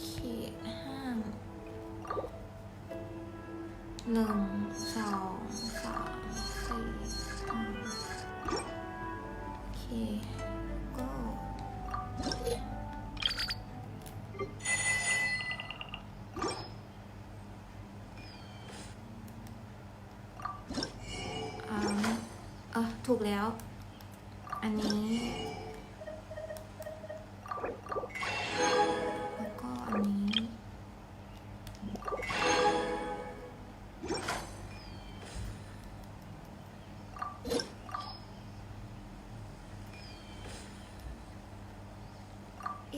เขตห้าม1 2 3 4 5โอเคก็ถูกแล้วอันนี้แล้วก็อันนี้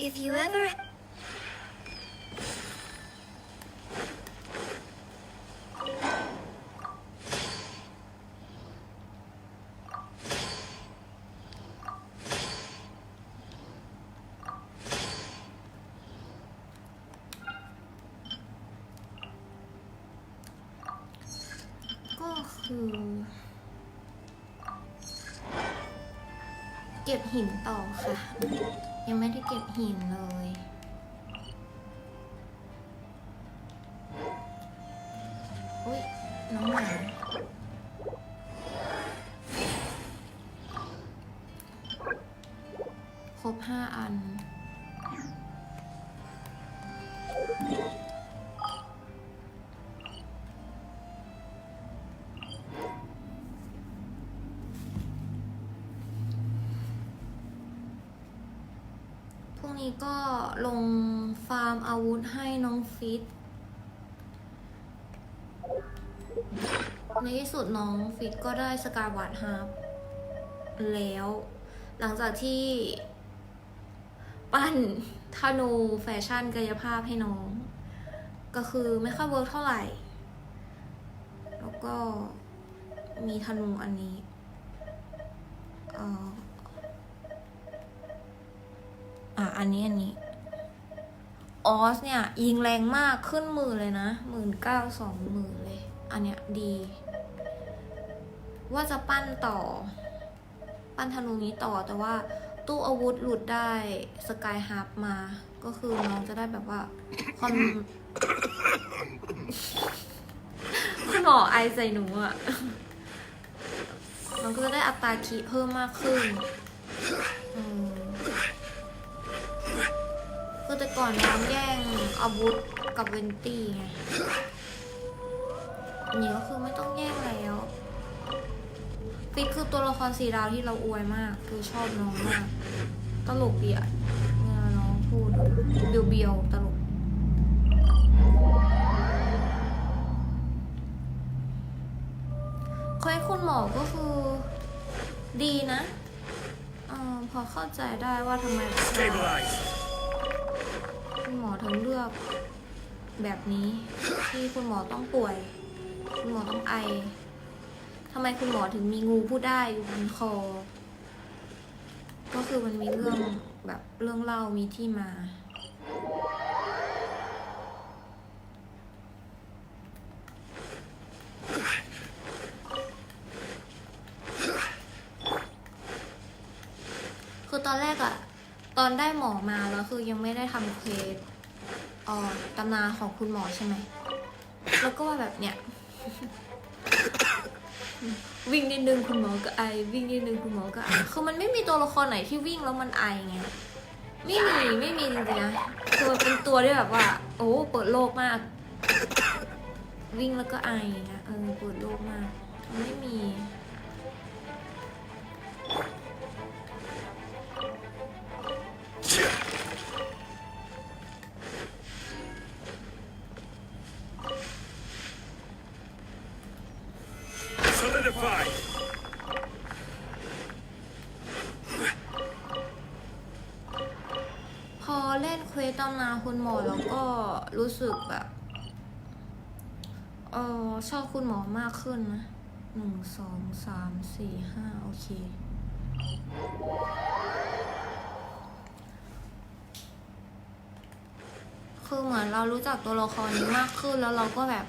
if you everก็คือเก็บหินต่อค่ะ ยังไม่ได้เก็บหินเลยอุ๊ยน้องหมาครบ5 อันพรุ่งนี้ก็ลงฟาร์มอาวุธให้น้องฟิตในที่สุดน้องฟิตก็ได้สกายวาร์ดฮาร์ปแล้วหลังจากที่ปั้นธนูแฟชั่นกายภาพให้น้องก็คือไม่ค่อยเวิร์กเท่าไหร่แล้วก็มีธนูอันนี้อันนี้ออสเนี่ยยิงแรงมากขึ้นมือเลยนะ19,000-20,000เลยอันเนี้ยดีว่าจะปั้นธนูนี้ต่อแต่ว่าตู้อาวุธหลุดได้สกายฮาร์ปมาก็คือน้องจะได้แบบว่าความ คุณหมอไอใส่หนูอ่ะมันก็จะได้อัตราคีเพิ่มมากขึ้นคือแต่ก่อนน้ำแย่งอาวุธกับเวนตี้ไงอันนี้ก็คือไม่ต้องแย่งแล้วฟิกคือตัวละคร4 ดาวที่เราอวยมากคือชอบน้องมากตลกดีอ่ะเนี่ยน้องพูดเบียวตลกคอยคุณหมอก็คือดีนะพอเข้าใจได้ว่าทำไมคุณหมอถึงเลือกแบบนี้ที่คุณหมอต้องป่วยคุณหมอต้องไอทำไมคุณหมอถึงมีงูพูดได้อยู่บนคอก็คือมันมีเรื่องแบบเรื่องเล่ามีที่มาคือตอนแรกอะตอนได้หมอมาแล้วคือยังไม่ได้ทำเควสตำนานของคุณหมอใช่ไหมแล้วก็ว่าแบบเนี้ย วิ่งนิดนึงคุณหมอก็ไอวิ่งนิดนึงคุณหมอก็ไอคือมันไม่มีตัวละครไหนที่วิ่งแล้วมันไอไงไม่มีจริงๆนะคือเป็นตัวที่แบบว่าโอ้เปิดโลกมากวิ่งแล้วก็ไอนะเปิดโลกมากไม่มี Solidified. พอเล่นเควสตำนานคุณหมอแล้วก็รู้สึกแบบชอบคุณหมอมากขึ้นนะ1 2 3 4 5โอเคคือเหมือนเรารู้จักตัวละครนี้มากขึ้นแล้วเราก็แบบ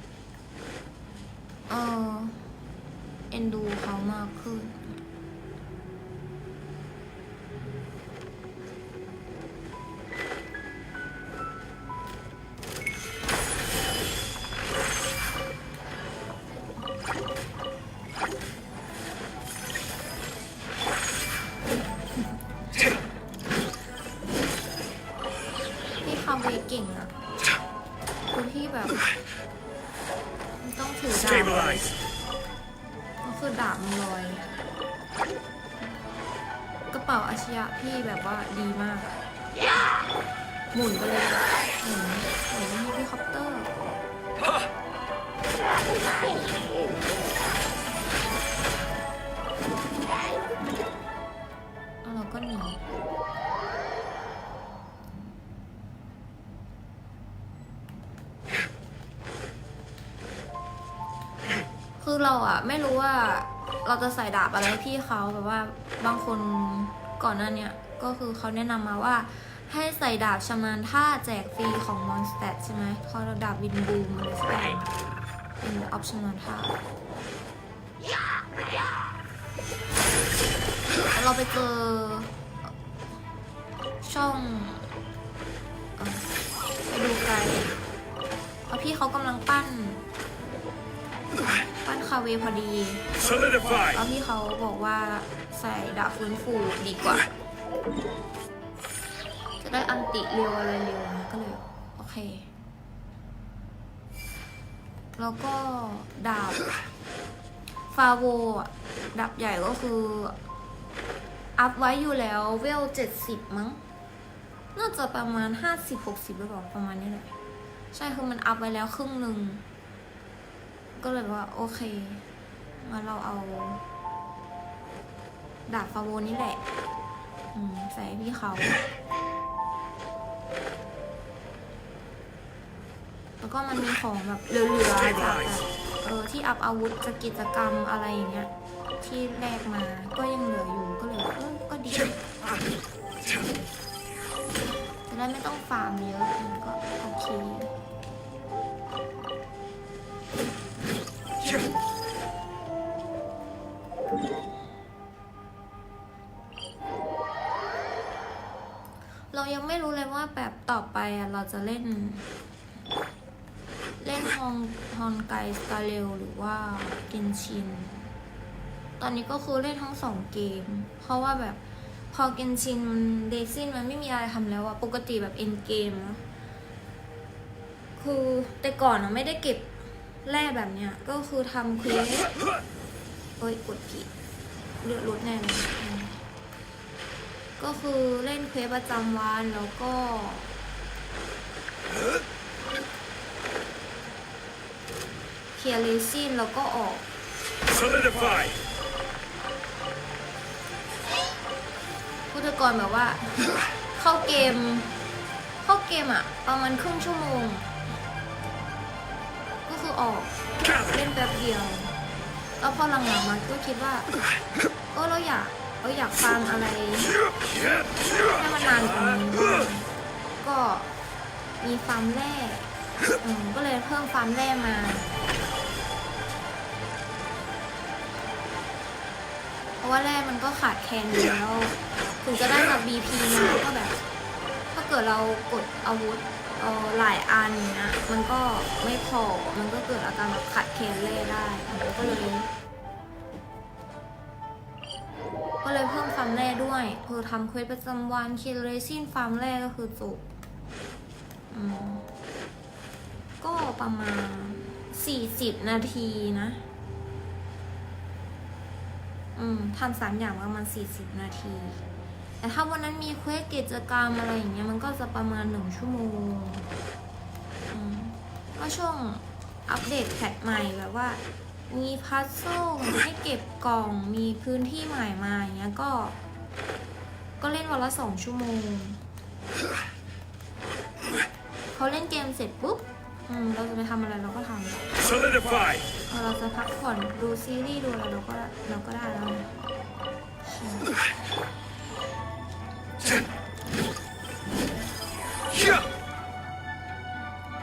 เอ็นดูเขามากขึ้นเก่งอะคือที่แบบต้องถือดาบก็คือดาบมันลอยกระเป๋าอาชญะพี่แบบว่าดีมากหมุนไปเลยหมุนเฮลิคอปเตอร์แล้วเราก็หนีคือเราอะไม่รู้ว่าเราจะใส่ดาบอะไรพี่เขาแบบว่าบางคนก่อนหน้านี้ก็คือเขาแนะนำมาว่าให้ใส่ดาบชำนาญท่าแจกฟรีของมอนสเตตใช่ไหมพอเราดาบวินบูมอะไรสักอย่างเป็นออปชำนาญท่าเราไปเจอช่องไปดูไกลแล้วพี่เขากำลังปั้นคาเวพอดีแล้วพี่เขาบอกว่าใส่ดาบฟื้นฟูดีกว่าจะได้อันติเร็วอะไรเร็วนะก็เลยโอเคแล้วก็ดาบฟาโวดาบใหญ่ก็คืออัพไว้อยู่แล้วเวล70มั้งน่าจะประมาณ50-60หรือเปล่าประมาณนี้แหละใช่คือมันอัพไว้แล้วครึ่งหนึ่งก็เลยว่าโอเคมาเราเอาดาบฟาโวนี่แหละใส่พี่เขาแล้วก็มันมีของแบบเหลือๆจากที่อัพอาวุธจากกิจกรรมอะไรอย่างเงี้ยที่แลกมาก็ยังเหลืออยู่ก็เลยก็ดีจะได้ไม่ต้องฟาร์มเยอะก็โอเคเรายังไม่รู้เลยว่าแบบต่อไปเราจะเล่นฮอนไกสตาเรลหรือว่าเกนชินตอนนี้ก็คือเล่นทั้ง2เกมเพราะว่าแบบพอเกนชินเดซินมันไม่มีอะไรทำแล้วอะปกติแบบเอ็นเกมนะคือแต่ก่อนไม่ได้เก็บแร่แบบเนี้ยก็คือทำเควสกดผิดเลือดลดแน่เลยก็คือเล่นเควสประจำวันแล้วก็เคลียร์เลซินแล้วก็ออก Solidify. พูดก่อนแบบว่าเข้าเกมอะประมาณครึ่งชั่วโมงก็คือออกเล่นแป๊บเดียวแล้วพอหลังๆมาก็คิดว่าเราอยากฟาร์มอะไรให้มันนานกว่านี้ก็มีฟาร์มแร่ก็เลยเพิ่มฟาร์มแร่มาเพราะว่าแร่มันก็ขาดแคลนอยู่แล้วถึงจะได้แบบ BP มาก็แบบถ้าเกิดเรากดอาวุธหลายอันเนี้ยมันก็ไม่พอมันก็เกิดอาการแบบขาดแคลนแร่ได้ก็เลยเพิ่มฟาร์มแร่ด้วยทำเควสประจำวันคิลเลซินฟาร์มแร่ก็คือจบก็ประมาณ40 นาทีนะทำ3 อย่างประมาณ40 นาทีแต่ถ้าวันนั้นมีเควสกิจกรรมอะไรอย่างเงี้ยมันก็จะประมาณ1 ชั่วโมงก็ช่วงอัปเดตแพทใหม่แบบว่า มีพัซเซิลให้เก็บกล่องมีพื้นที่ใหม่มาอย่างเงี้ยก็เล่นวันละ2 ชั่วโมงเขาเล่นเกมเสร็จปุ๊บเราจะไปทำอะไรเราก็ทำ Solidify เราจะพักผ่อนดูซีรีส์ดูอะไรเราก็ได้แล้ว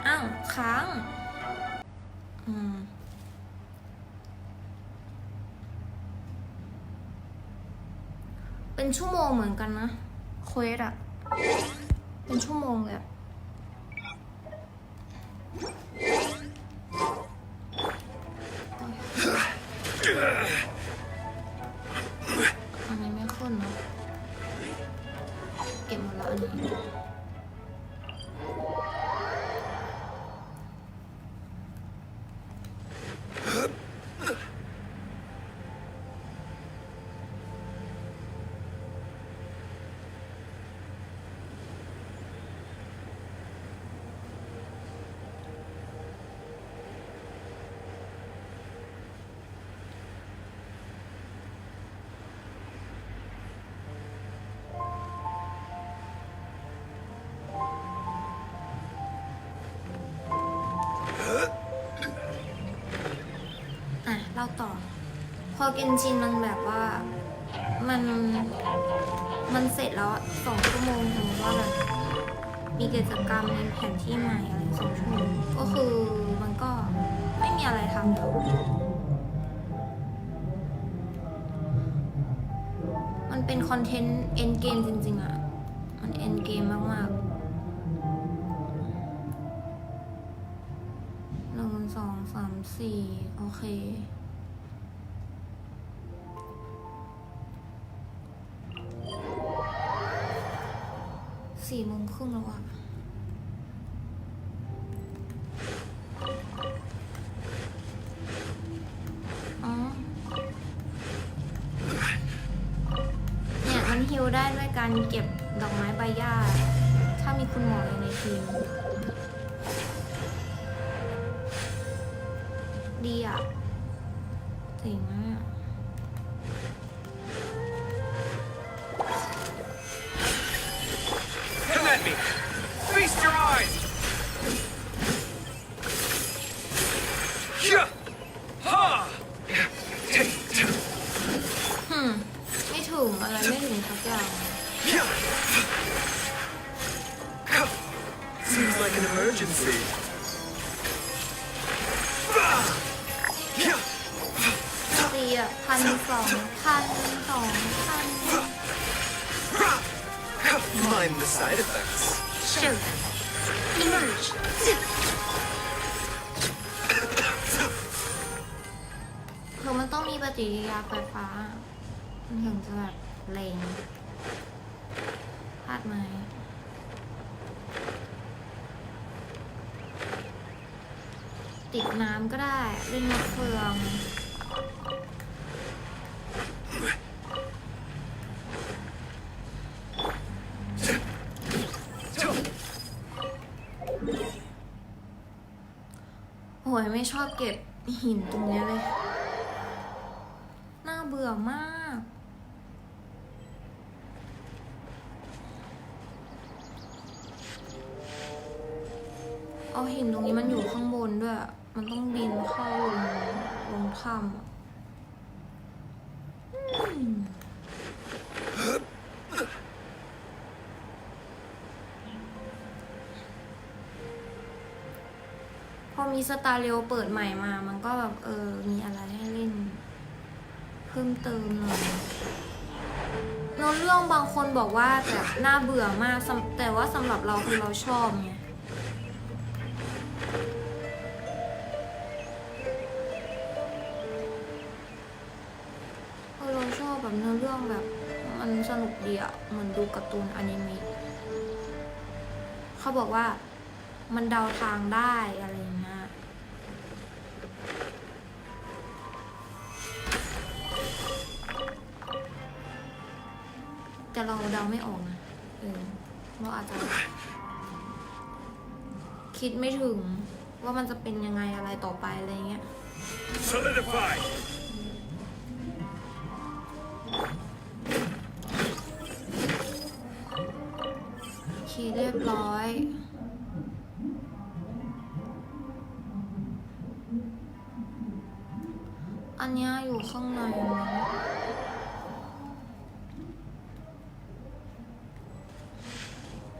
อ้าวค้างเป็นชั่วโมงเหมือนกันนะเควสอะเป็นชั่วโมงเลยอะอันนี้ไม่ขึ้นนะเก็บหมดแล้วอันนี้เล่าต่อพอเกนชินมันแบบว่ามันเสร็จแล้ว2 ชั่วโมงถึงว่าแบบมีกิจกรรมในแผนที่ใหม่อะไร2 ชั่วโมงก็คือมันก็ไม่มีอะไรทำแล้วมันเป็นคอนเทนต์เอ็นเกมจริงๆอ่ะมันเอ็นเกมมากๆ1 2 3 4โอเค4 โมงครึ่งแล้วอะเนี่ยมันฮิลได้ด้วยการเก็บดอกไม้ใบหญ้าถ้ามีคุณหมออยู่ในทีมดีอะเจ๋งมากFeast your eyes! Ha! ไม่ถึงอะไรไม่ถึงสักอย่าง Seems like an emergency. ตีอ่ะ1,200 Mind the side effects. Show them. Emerge. คือมันต้องมีปฏิกิริยาไฟฟ้ามันถึงจะแบบแรงพลาดไหมติดน้ำก็ได้เล่นมะเฟืองโอ้ยไม่ชอบเก็บหินตรงนี้เลยน่าเบื่อมากเอาหินตรงนี้มันอยู่ข้างบนด้วยมันต้องบินเข้าลงถ้ำพอมีสตาร์เรียวเปิดใหม่มามันก็แบบมีอะไรให้เล่นเพิ่มเติมหน่อยเรื่องบางคนบอกว่าแบบน่าเบื่อมากแต่ว่าสำหรับเราคือเราชอบไงเราชอบแบบเนื้อเรื่องแบบมันสนุกดีอะเหมือนดูการ์ตูนอนิเมะเขาบอกว่ามันเดาทางได้อะไรอย่างเงี้ยแต่เราเดาไม่ออกนะเราอาจจะคิดไม่ถึงว่ามันจะเป็นยังไงอะไรต่อไปอะไรเงี้ย Solidify. โอเคเรียบร้อยอันนี้อยู่ข้างใน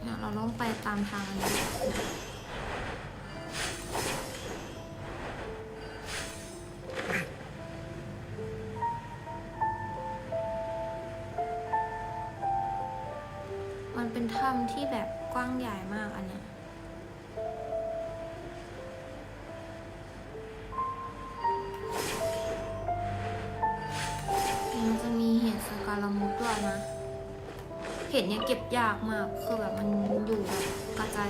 เนี่ยเราต้องไปตามทางนี้มันเป็นถ้ำที่แบบกว้างใหญ่มากอันเนี้ยมันจะมีเห็ดสกาลามุดด้วยนะเห็ดเนี่ยเก็บยากมากคือแบบมันอยู่แบบกระจาย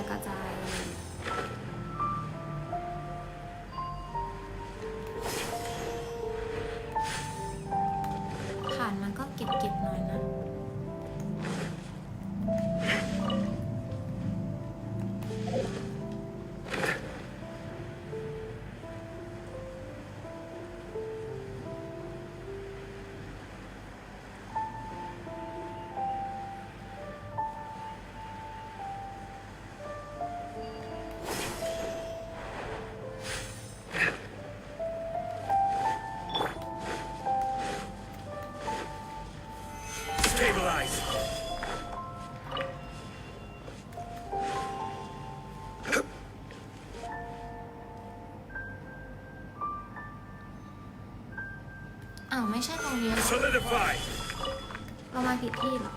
ฐานมันก็เก็บหน่อยนะ Stabilize. อ้าวไม่ใช่ตรงนี้หรอ Solidify. เรามาผิดที่เหรอ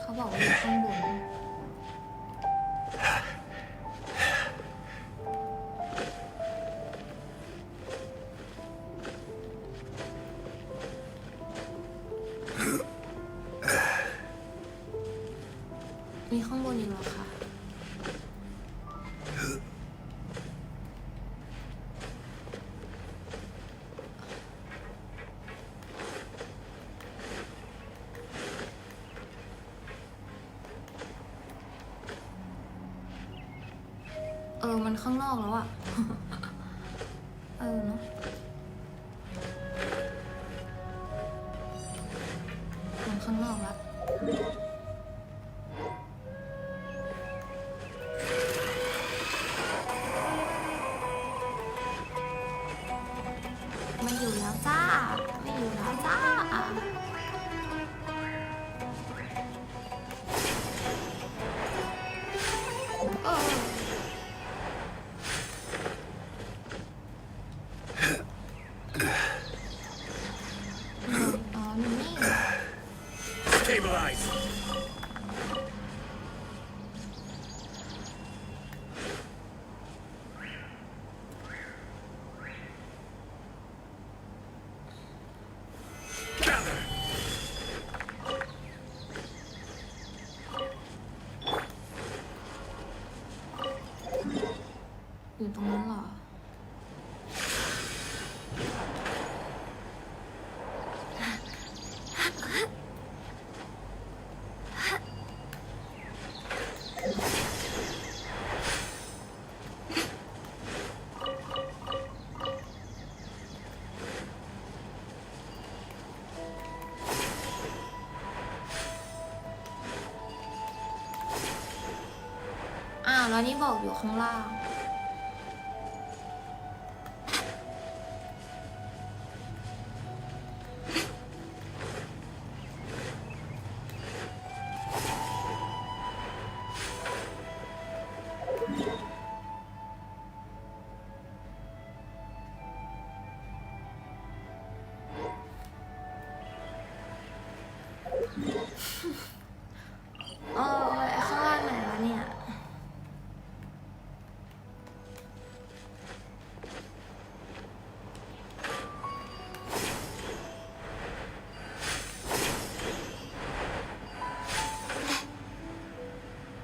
เขาบอกว่าอยู่ข้างบนมีข้างบนอีกเหรอคะมันข้างนอกแล้วอะ เนาะมันข้างนอกแล้วไม่อยู่แล้วจ้าไม่อยู่แล้วจ้าStabilize. อยู่ตรงนั้นเหรอแล้วนี่บอกอยู่ข้างล่างข้างล่างไหนวะเนี่ย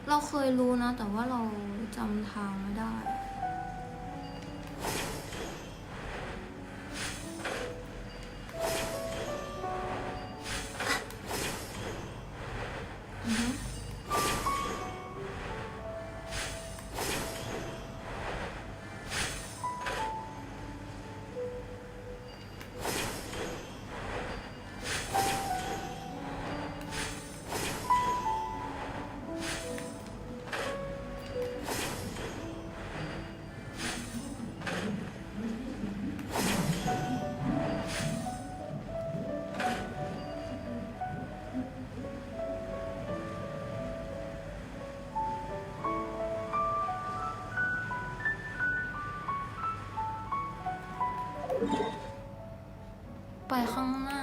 เราเคยรู้นะแต่ว่าเราจำทางไม่ได้ ไปข้างหน้า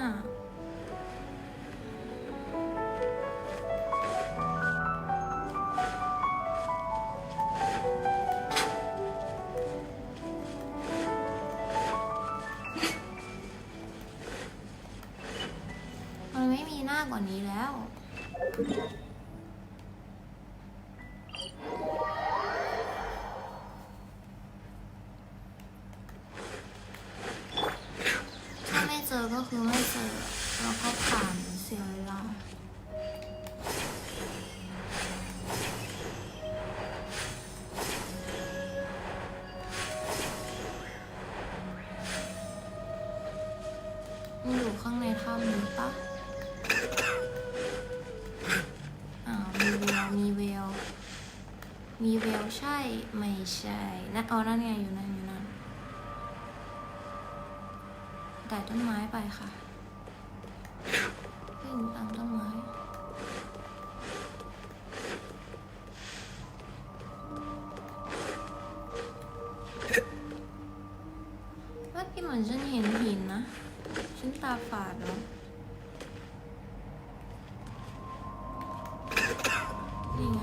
มันไม่มีหน้ากว่านี้แล้วเจอก็คือไม่เจอแล้วก็ผ่านเสียเวลามันอยู่ข้างในถ้ำนี้ปะมีเวลใช่ไม่ใช่นั่นนั่นไงอยู่นั่นแต่ต้นไม้ไปค่ะวิ่งตามต้นไม้เมื่อกี้เหมือนฉันเห็นหินนะฉันตาฝาดแล้วนี่ไง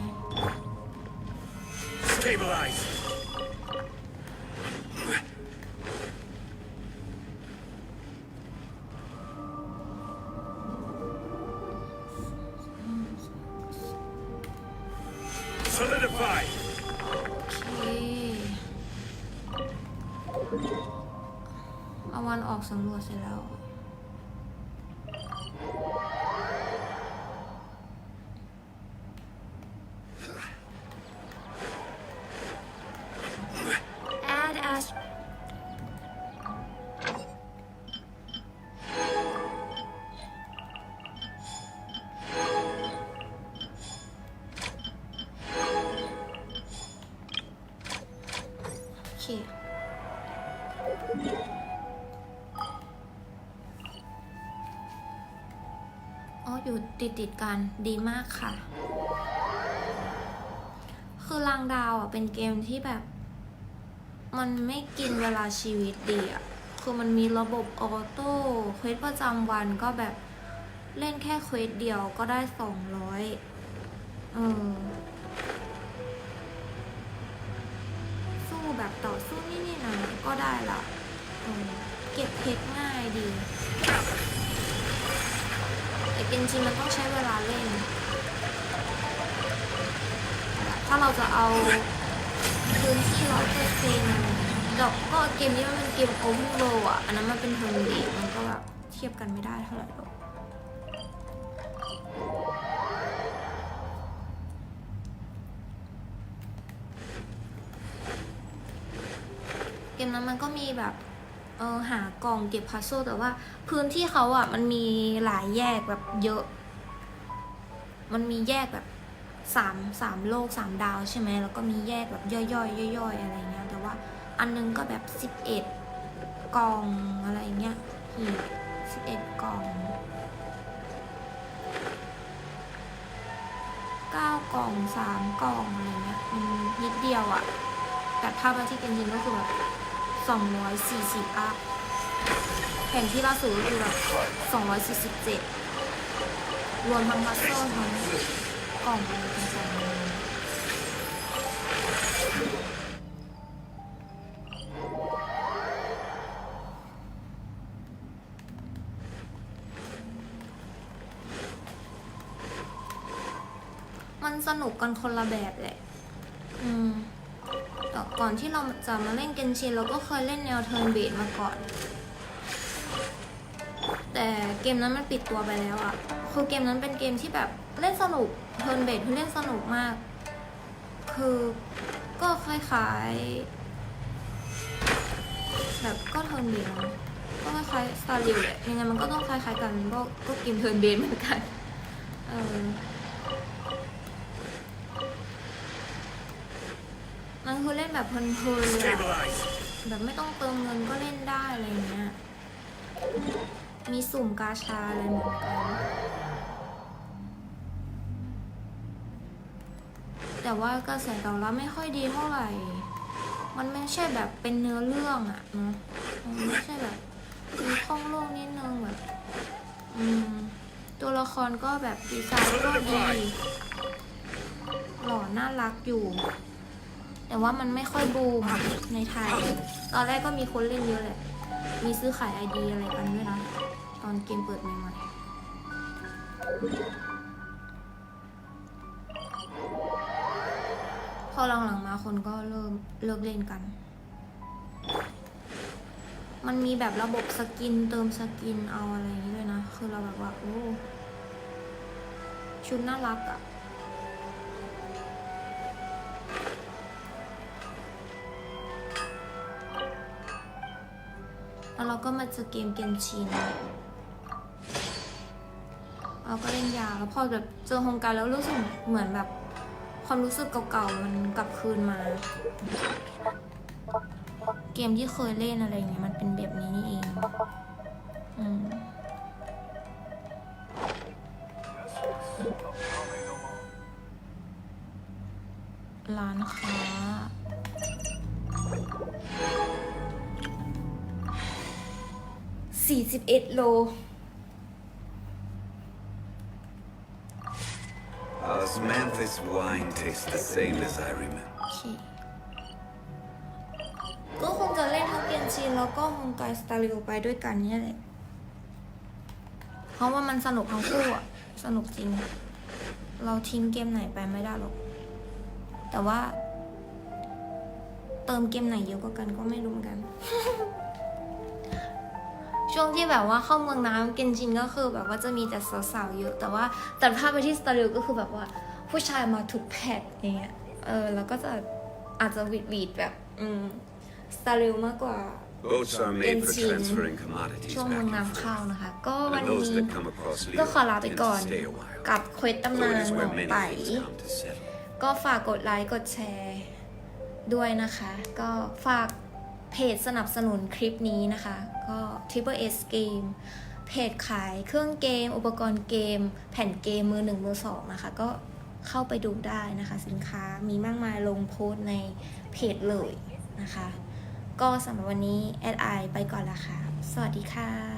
Stabilize. Solidify. โอเคเอาวันออกสำรวจเสร็จแล้วอยู่ติดกันดีมากค่ะคือรางดาวเป็นเกมที่แบบมันไม่กินเวลาชีวิตดีคือมันมีระบบออโต้เควสประจำวันก็แบบเล่นแค่เควสเดียวก็ได้200สู้แบบต่อสู้นี่นะก็ได้ละเก็บเพชรง่ายดีแต่เกนชินมันต้องใช้เวลาเล่นถ้าเราจะเอาพื้นที่100%ก็เกมนี้มันเป็นเกมโอเพนโรอันนั้นมันเป็นเทิร์นเบสมันก็แบบเทียบกันไม่ได้เท่าไหร่หรอกเกมนั้นมันก็มีแบบหากล่องเก็บพัซโซลแต่ว่าพื้นที่เขามันมีหลายแยกแบบเยอะมันมีแยกแบบ3โลก3ดาวใช่ไหมแล้วก็มีแยกแบบย่อยๆอะไรเงี้ยแต่ว่าอันนึงก็แบบ11กล่องอะไรเงี้ยหีบ11กล่อง9กล่อง3กล่องอะไรเงี้ยมันนิดเดียวแต่ภาพที่เป็นจริงก็คือแบบ240อัพแผ่นที่ล่าสุดก็คือแบบ247รวมทั้งพัซเซิลทั้งกล่องอะไรต่างๆมันสนุกกันคนละแบบแหละแต่ก่อนที่เราจะมาเล่นเกนชินเราก็เคยเล่นแนวเทิร์นเบสมาก่อนแต่เกมนั้นมันปิดตัวไปแล้วคือเกมนั้นเป็นเกมที่แบบเล่นสนุกเทิร์นเบสที่เล่นสนุกมากคือก็คล้ายๆแบบก็เทิร์นเบสนะก็คล้ายๆสตาร์ลิวแหละยังไงมันก็ต้องคล้ายๆกันก็เกมเทิร์นเบสเหมือนกันมันคือเล่นแบบเพลินๆเลยแบบไม่ต้องเติมเงินก็เล่นได้อะไรเงี้ยมีสุ่มกาชาอะไรเหมือนกันแต่ว่ากระแสตอบรับไม่ค่อยดีเท่าไหร่มันไม่ใช่แบบเป็นเนื้อเรื่องเนาะมันไม่ใช่แบบมีข้องโลกนิดนึงแบบ ละครก็แบบดีไซน์ก็ดีหล่อน่ารักอยู่ แต่ว่ามันไม่ค่อยบูมในไทย ตอนแรกก็มีคนเล่นเยอะแหละ มีซื้อขาย ID อะไรกันด้วยนะ ตอนเกมเปิดใหม่ๆพอหลังๆมาคนก็เริ่มเลิกเล่นกัน มันมีแบบระบบสกินเติมสกินเอาอะไรอย่างนี้ด้วยนะ คือเราแบบว่าโอ้ชุดน่ารักอะแล้วเราก็มาเจอเกมเกนชินเราก็เล่นยาวแล้วพอแบบเจอโฮงการแล้วรู้สึกเหมือนแบบความรู้สึกเก่าๆมันกลับคืนมา เกมที่เคยเล่นอะไรอย่างเงี้ยมันเป็นแบบนี้นี่เองร้านค้า41 โล Osmanthus wine tastes the same as I remember. โอเคก็คงจะเล่นทั้งเกนชินแล้วก็ฮงไกสตาริโอไปด้วยกันเนี่ยแหละ เพราะว่ามันสนุกทั้งคู่อะสนุกจริง เราทิ้งเกมไหนไปไม่ได้หรอก แต่ว่าเติมเกมไหนเยอะกว่ากันก็ไม่รู้เหมือนกัน ช่วงที่แบบว่าเข้าเมืองน้ำเกนชินก็คือแบบว่าจะมีแต่สาวๆเยอะ แต่ว่าตัดภาพไปที่สตาริโอก็คือแบบว่าผู้ชายมาทุกแพทอย่างเงี้ยแล้วก็จะอาจจะวีดแบบสตาริโอมากกว่า Boats are made for transferring commodities ช่วง back เมือง and น้ำ forth. เข้านะคะ ก็วัน And นี้ those that come across ก็ Leo ขอลาไปก่อน tend to stay a while. กับเควสตำ Though นาน it is หม where อ many ไป things come to settle. ก็ฝากกดไลค์กดแชร์ด้วยนะคะ ก็ฝากเพจสนับสนุนคลิปนี้นะคะ ก็ Triple S Game เพจขายเครื่องเกมอุปกรณ์เกมแผ่นเกมมือ 1 มือ 2นะคะก็เข้าไปดูได้นะคะ สินค้ามีมากมายลงโพสต์ในเพจเลยนะคะ ก็สำหรับวันนี้แอดไอไปก่อนละค่ะ สวัสดีค่ะ